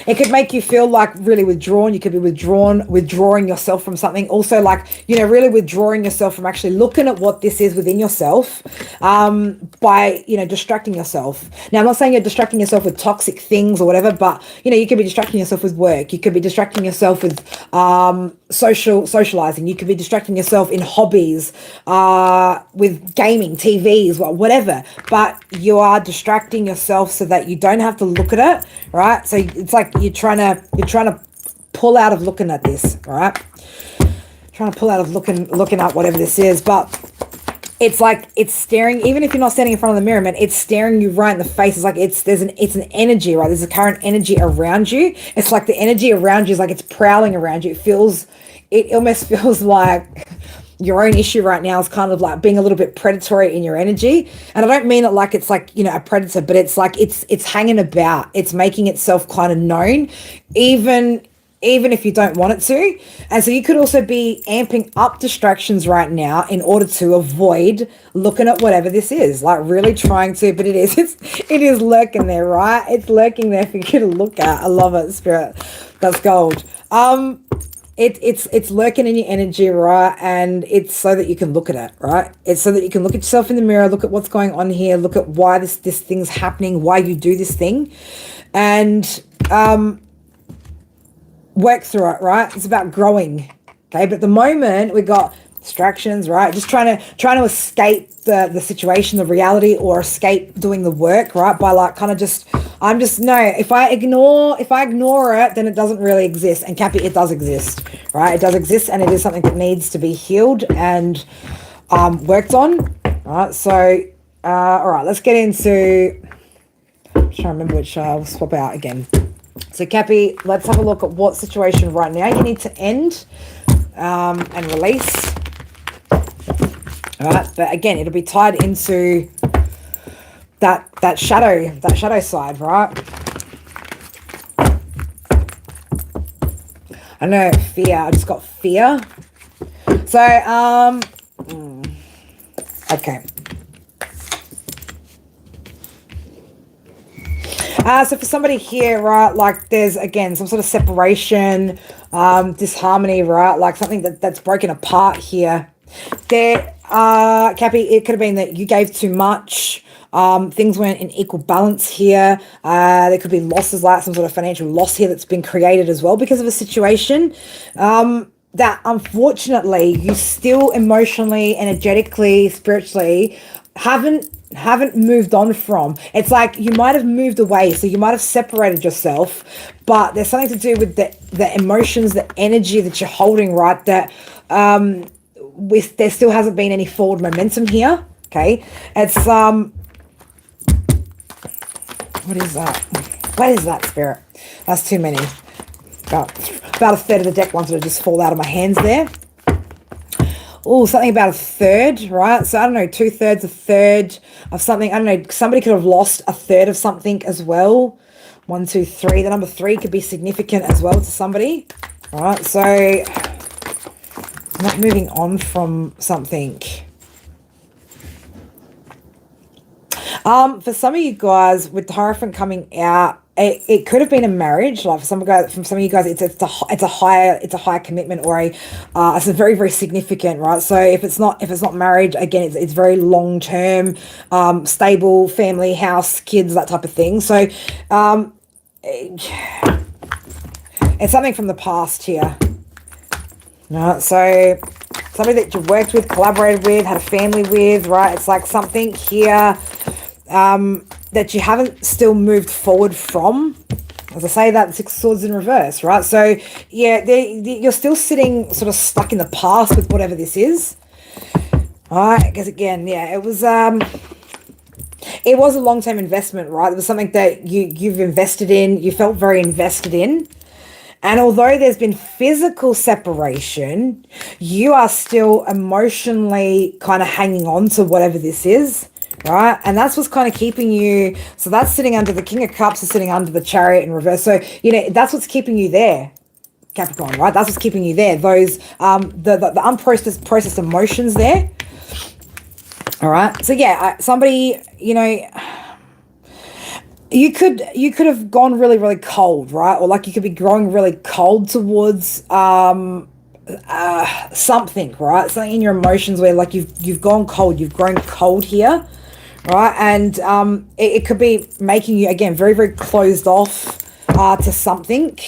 It could make you feel like really withdrawn. You could be withdrawing yourself from something. Also, like, you know, really withdrawing yourself from actually looking at what this is within yourself, by, you know, distracting yourself. Now, I'm not saying you're distracting yourself with toxic things or whatever, but, you know, you could be distracting yourself with work. You could be distracting yourself with socializing. You could be distracting yourself in hobbies, with gaming, TVs, whatever. But you are distracting yourself so that you don't have to look at it, right? So it's like you're trying to pull out of looking at this, right? Trying to pull out of looking at whatever this is, but it's like it's staring. Even if you're not standing in front of the mirror, man, it's staring you right in the face. It's like it's an energy, right? There's a current energy around you. It's like the energy around you is like it's prowling around you. It almost feels like your own issue right now is kind of like being a little bit predatory in your energy. And I don't mean it like it's like, you know, a predator, but it's like it's hanging about. It's making itself kind of known, even if you don't want it to. And so you could also be amping up distractions right now in order to avoid looking at whatever this is, like really trying to, but it is lurking there, right? It's lurking there for you to look at. I love it, Spirit. That's gold. It's lurking in your energy, right? And it's so that you can look at it, right? It's so that you can look at yourself in the mirror, look at what's going on here, look at why this thing's happening, why you do this thing, and work through it, right? It's about growing, okay? But at the moment, we got distractions, right? Just trying to escape the situation, the reality, or escape doing the work, right? By like kind of if I ignore it, then it doesn't really exist. And Cappy, it does exist, right? It does exist, and it is something that needs to be healed and worked on, right? So, all right, let's get into, I'm trying to remember which, we'll swap out again. So Cappy, let's have a look at what situation right now you need to end and release. All right, but again, it'll be tied into that shadow side, right? I know, fear. I just got fear. So, okay. So for somebody here, right, like there's, again, some sort of separation, disharmony, right? Like something that's broken apart here. There, Cappy, it could have been that you gave too much. Things weren't in equal balance here. There could be losses, like some sort of financial loss here that's been created as well because of a situation. That unfortunately you still emotionally, energetically, spiritually haven't moved on from. It's like you might have moved away, so you might have separated yourself, but there's something to do with the emotions, the energy that you're holding, right? That there still hasn't been any forward momentum here. Okay, it's what is that? What is that, Spirit? That's too many. About a third of the deck wanted to just fall out of my hands there. Oh, something about a third, right? So I don't know, 2/3, a third of something. I don't know. Somebody could have lost a third of something as well. 1, 2, 3. The number 3 could be significant as well to somebody. All right. So not moving on from something. For some of you guys, with the Hierophant coming out, it could have been a marriage. Like for some of you guys, it's a higher commitment, or it's a very, very significant, right? So if it's not marriage, again, it's very long term, stable family, house, kids, that type of thing. So it's something from the past here. Right? So somebody that you worked with, collaborated with, had a family with, right? It's like something here that you haven't still moved forward from. As I say that, 6 of Swords in reverse, right? So, yeah, you're still sitting sort of stuck in the past with whatever this is. All right, because again, yeah, it was a long-term investment, right? It was something that you've invested in, you felt very invested in. And although there's been physical separation, you are still emotionally kind of hanging on to whatever this is. Right, and that's what's kind of keeping you. So that's sitting under the King of Cups, is sitting under the Chariot in reverse. So you know that's what's keeping you there, Capricorn. Right, that's what's keeping you there. Those the unprocessed emotions there. All right. So yeah, somebody, you know, you could have gone really, really cold, right? Or like you could be growing really cold towards something, right? Something in your emotions where like you've gone cold, you've grown cold here, right? And it could be making you again very, very closed off to something.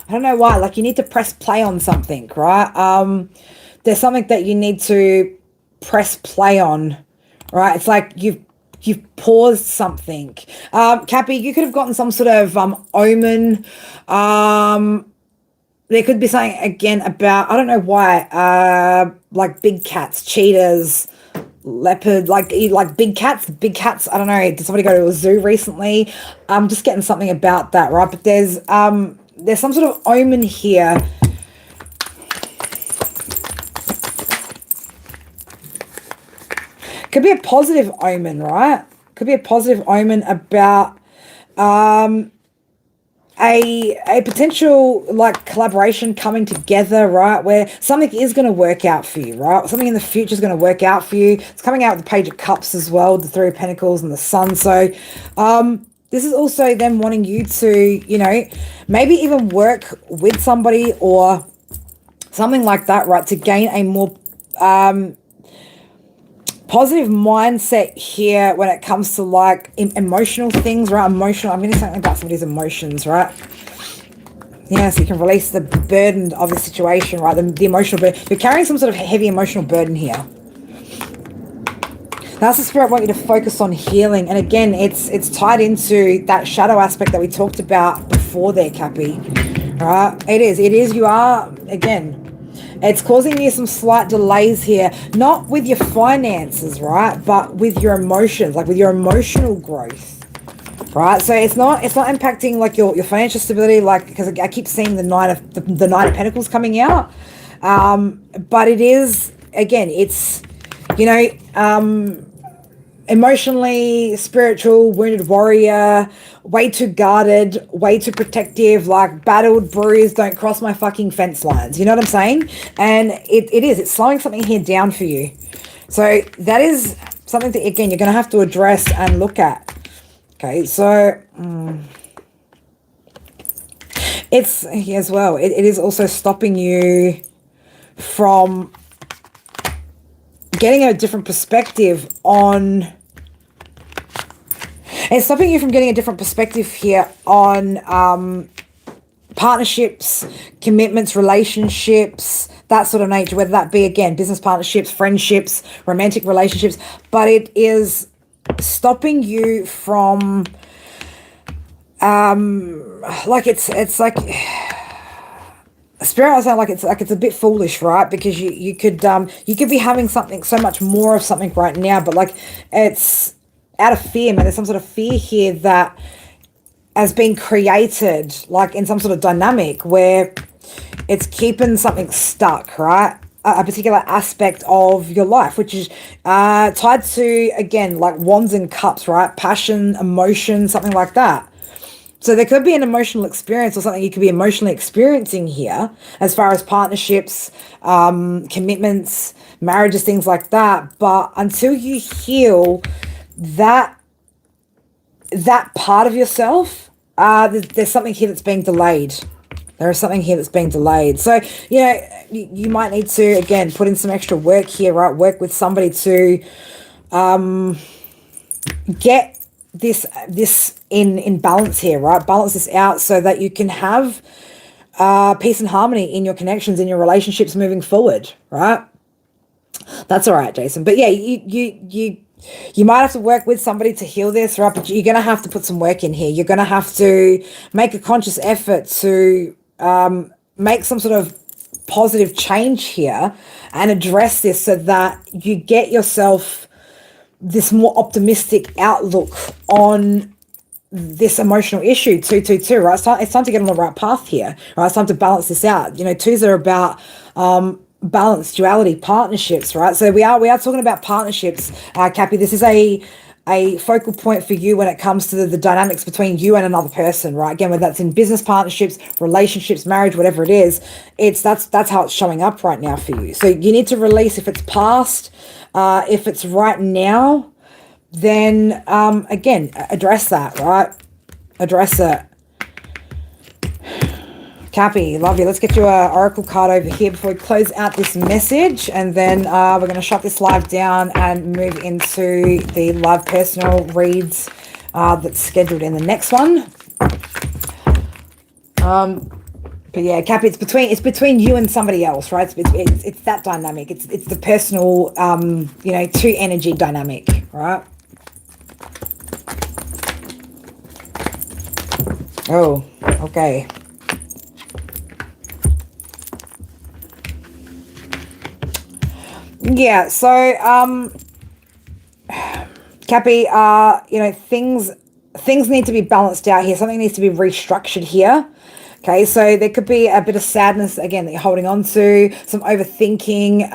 I don't know why, like you need to press play on something, right? There's something that you need to press play on, right? It's like you've paused something. Cappy, you could have gotten some sort of omen. There could be something again about, I don't know why, like big cats, cheetahs, leopard, like big cats, I don't know. Did somebody go to a zoo recently? I'm just getting something about that, right? But there's some sort of omen here. Could be a positive omen, right? Could be a positive omen about a potential like collaboration coming together, right? Where something is going to work out for you, right? Something in the future is going to work out for you. It's coming out with the Page of Cups as well, the Three of Pentacles and the Sun. So this is also them wanting you to, you know, maybe even work with somebody or something like that, right? To gain a more positive mindset here when it comes to like emotional things, right? Emotional, I'm getting something about somebody's emotions, right? Yeah, so you can release the burden of the situation, right? The emotional burden. You're carrying some sort of heavy emotional burden here. That's the Spirit want you to focus on healing. And again, it's tied into that shadow aspect that we talked about before there, Cappy. Right? It is. You are, again, it's causing you some slight delays here. Not with your finances, right? But with your emotions, like with your emotional growth. Right? So it's not impacting like your financial stability, like, because I keep seeing the Nine of Pentacles coming out. But it is, again, it's, you know, emotionally, spiritual, wounded warrior, way too guarded, way too protective, like battled, bruised, don't cross my fucking fence lines. You know what I'm saying? And it's slowing something here down for you. So that is something that, again, you're going to have to address and look at. Okay, so it's as well. It is also stopping you from getting a different perspective on. It's stopping you from getting a different perspective here on partnerships, commitments, relationships, that sort of nature, whether that be, again, business partnerships, friendships, romantic relationships. But it is stopping you from like it's like Spirit, I sound like it's a bit foolish, right? Because you could be having something, so much more of something right now, but like it's out of fear, man. There's some sort of fear here that has been created, like in some sort of dynamic where it's keeping something stuck, right? A particular aspect of your life, which is tied to, again, like Wands and Cups, right? Passion, emotion, something like that. So there could be an emotional experience or something you could be emotionally experiencing here as far as partnerships, commitments, marriages, things like that. But until you heal that part of yourself, there's something here that's being delayed. There is something here that's being delayed. So, you know, you might need to, again, put in some extra work here, right? Work with somebody to get this in balance here, right? Balance this out so that you can have peace and harmony in your connections, in your relationships moving forward, right? That's all right, Jason. But yeah, you might have to work with somebody to heal this, right? But you're going to have to put some work in here. You're going to have to make a conscious effort to make some sort of positive change here and address this so that you get yourself this more optimistic outlook on this emotional issue. 222, right? It's time to get on the right path here, right? It's time to balance this out. You know, twos are about balance, duality, partnerships, right? So we are talking about partnerships, Cappy. This is a a focal point for you when it comes to the dynamics between you and another person, right? Again, whether that's in business partnerships, relationships, marriage, whatever it is, that's how it's showing up right now for you. So you need to release if it's past, if it's right now, then again, address that, right? Address it. Cappy, love you. Let's get you an oracle card over here before we close out this message. And then we're going to shut this live down and move into the live personal reads that's scheduled in the next one. But yeah, Cappy, it's between you and somebody else, right? It's that dynamic. It's the personal, you know, two energy dynamic, right? Oh, okay. Yeah, so Cappy, you know, things need to be balanced out here. Something needs to be restructured here. Okay, so there could be a bit of sadness, again, that you're holding on to, some overthinking.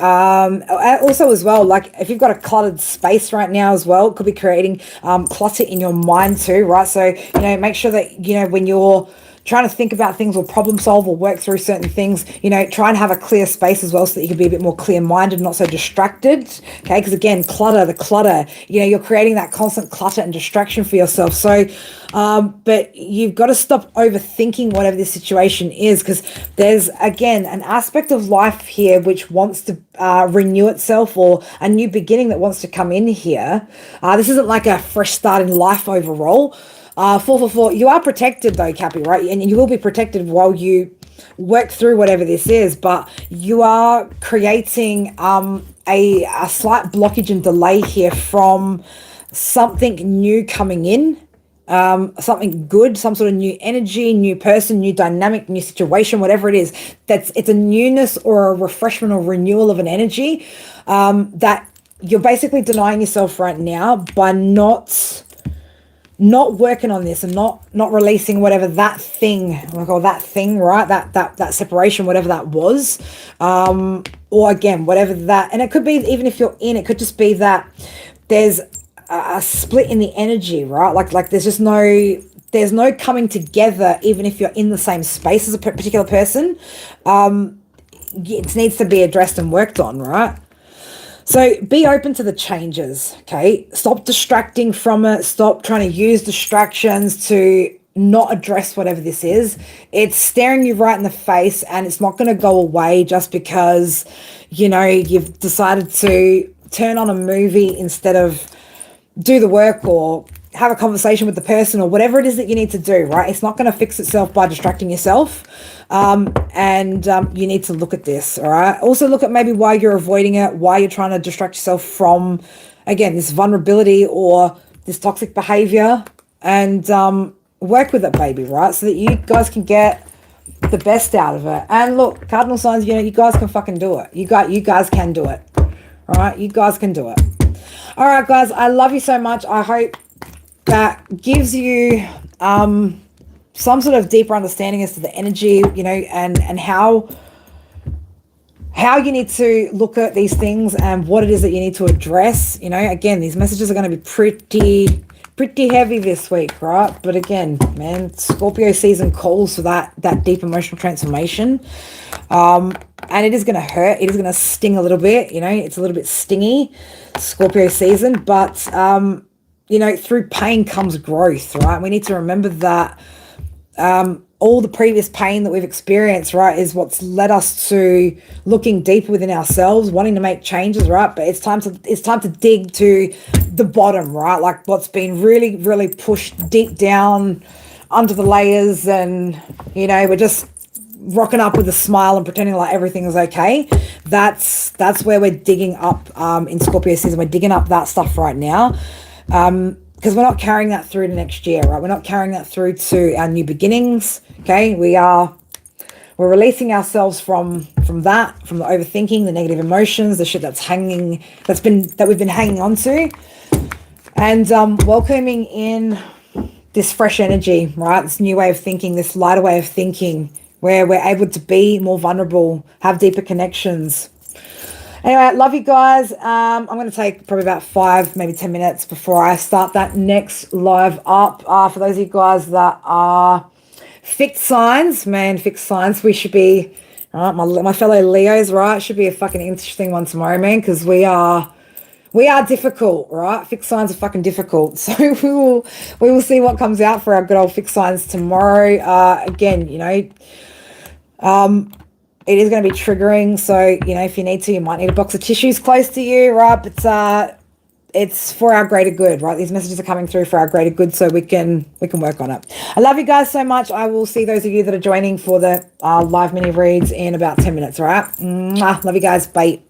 Also as well, like if you've got a cluttered space right now as well, it could be creating clutter in your mind too, right? So, you know, make sure that, you know, when you're trying to think about things or problem solve or work through certain things, you know, try and have a clear space as well so that you can be a bit more clear-minded, not so distracted, okay? Because again, the clutter, you know, you're creating that constant clutter and distraction for yourself. So, but you've got to stop overthinking whatever this situation is, because there's, again, an aspect of life here which wants to renew itself, or a new beginning that wants to come in here. This isn't like a fresh start in life overall. 444, you are protected though, Cappy, right? And you will be protected while you work through whatever this is, but you are creating a slight blockage and delay here from something new coming in, something good, some sort of new energy, new person, new dynamic, new situation, whatever it is. It's a newness or a refreshment or renewal of an energy that you're basically denying yourself right now by not working on this and not releasing whatever that thing, right? That separation, whatever that was, or again, whatever that, and it could be, even if you're in, it could just be that there's a split in the energy, right? Like there's no coming together, even if you're in the same space as a particular person. It needs to be addressed and worked on, right? So be open to the changes, okay? Stop distracting from it. Stop trying to use distractions to not address whatever this is. It's staring you right in the face, and it's not going to go away just because, you know, you've decided to turn on a movie instead of do the work or have a conversation with the person or whatever it is that you need to do, right? It's not going to fix itself by distracting yourself. And you need to look at this, all right? Also look at maybe why you're avoiding it, why you're trying to distract yourself from, again, this vulnerability or this toxic behavior, and work with it, baby, right? So that you guys can get the best out of it. And look, cardinal signs, you know, you guys can fucking do it. You guys can do it, all right? You guys can do it. All right, guys, I love you so much. I hope that gives you some sort of deeper understanding as to the energy, you know, and how you need to look at these things and what it is that you need to address. You know, again, these messages are going to be pretty heavy this week, right? But again, man, Scorpio season calls for that deep emotional transformation. And it is going to hurt. It is going to sting a little bit. You know, it's a little bit stingy, Scorpio season. But, you know, through pain comes growth, right? We need to remember that all the previous pain that we've experienced, right, is what's led us to looking deeper within ourselves, wanting to make changes, right? But it's time to dig to the bottom, right? Like what's been really, really pushed deep down under the layers, and, you know, we're just rocking up with a smile and pretending like everything is okay. That's where we're digging up in Scorpio season. We're digging up that stuff right now. Because we're not carrying that through to next year, right? We're not carrying that through to our new beginnings, okay? We're releasing ourselves from the overthinking, the negative emotions, the shit that we've been hanging on to, and welcoming in this fresh energy, right? This new way of thinking, this lighter way of thinking, where we're able to be more vulnerable, have deeper connections, Anyway, love you guys. I'm going to take probably about 5, maybe 10 minutes before I start that next live up. For those of you guys that are fixed signs, man, fixed signs, we should be, all right, my fellow Leos, right, should be a fucking interesting one tomorrow, man, because we are difficult, right? Fixed signs are fucking difficult. So we will see what comes out for our good old fixed signs tomorrow. Again, you know, it is going to be triggering. So, you know, if you need to, you might need a box of tissues close to you, right? But it's for our greater good, right? These messages are coming through for our greater good, so we can work on it. I love you guys so much. I will see those of you that are joining for the live mini reads in about 10 minutes, all right? Mwah. Love you guys. Bye.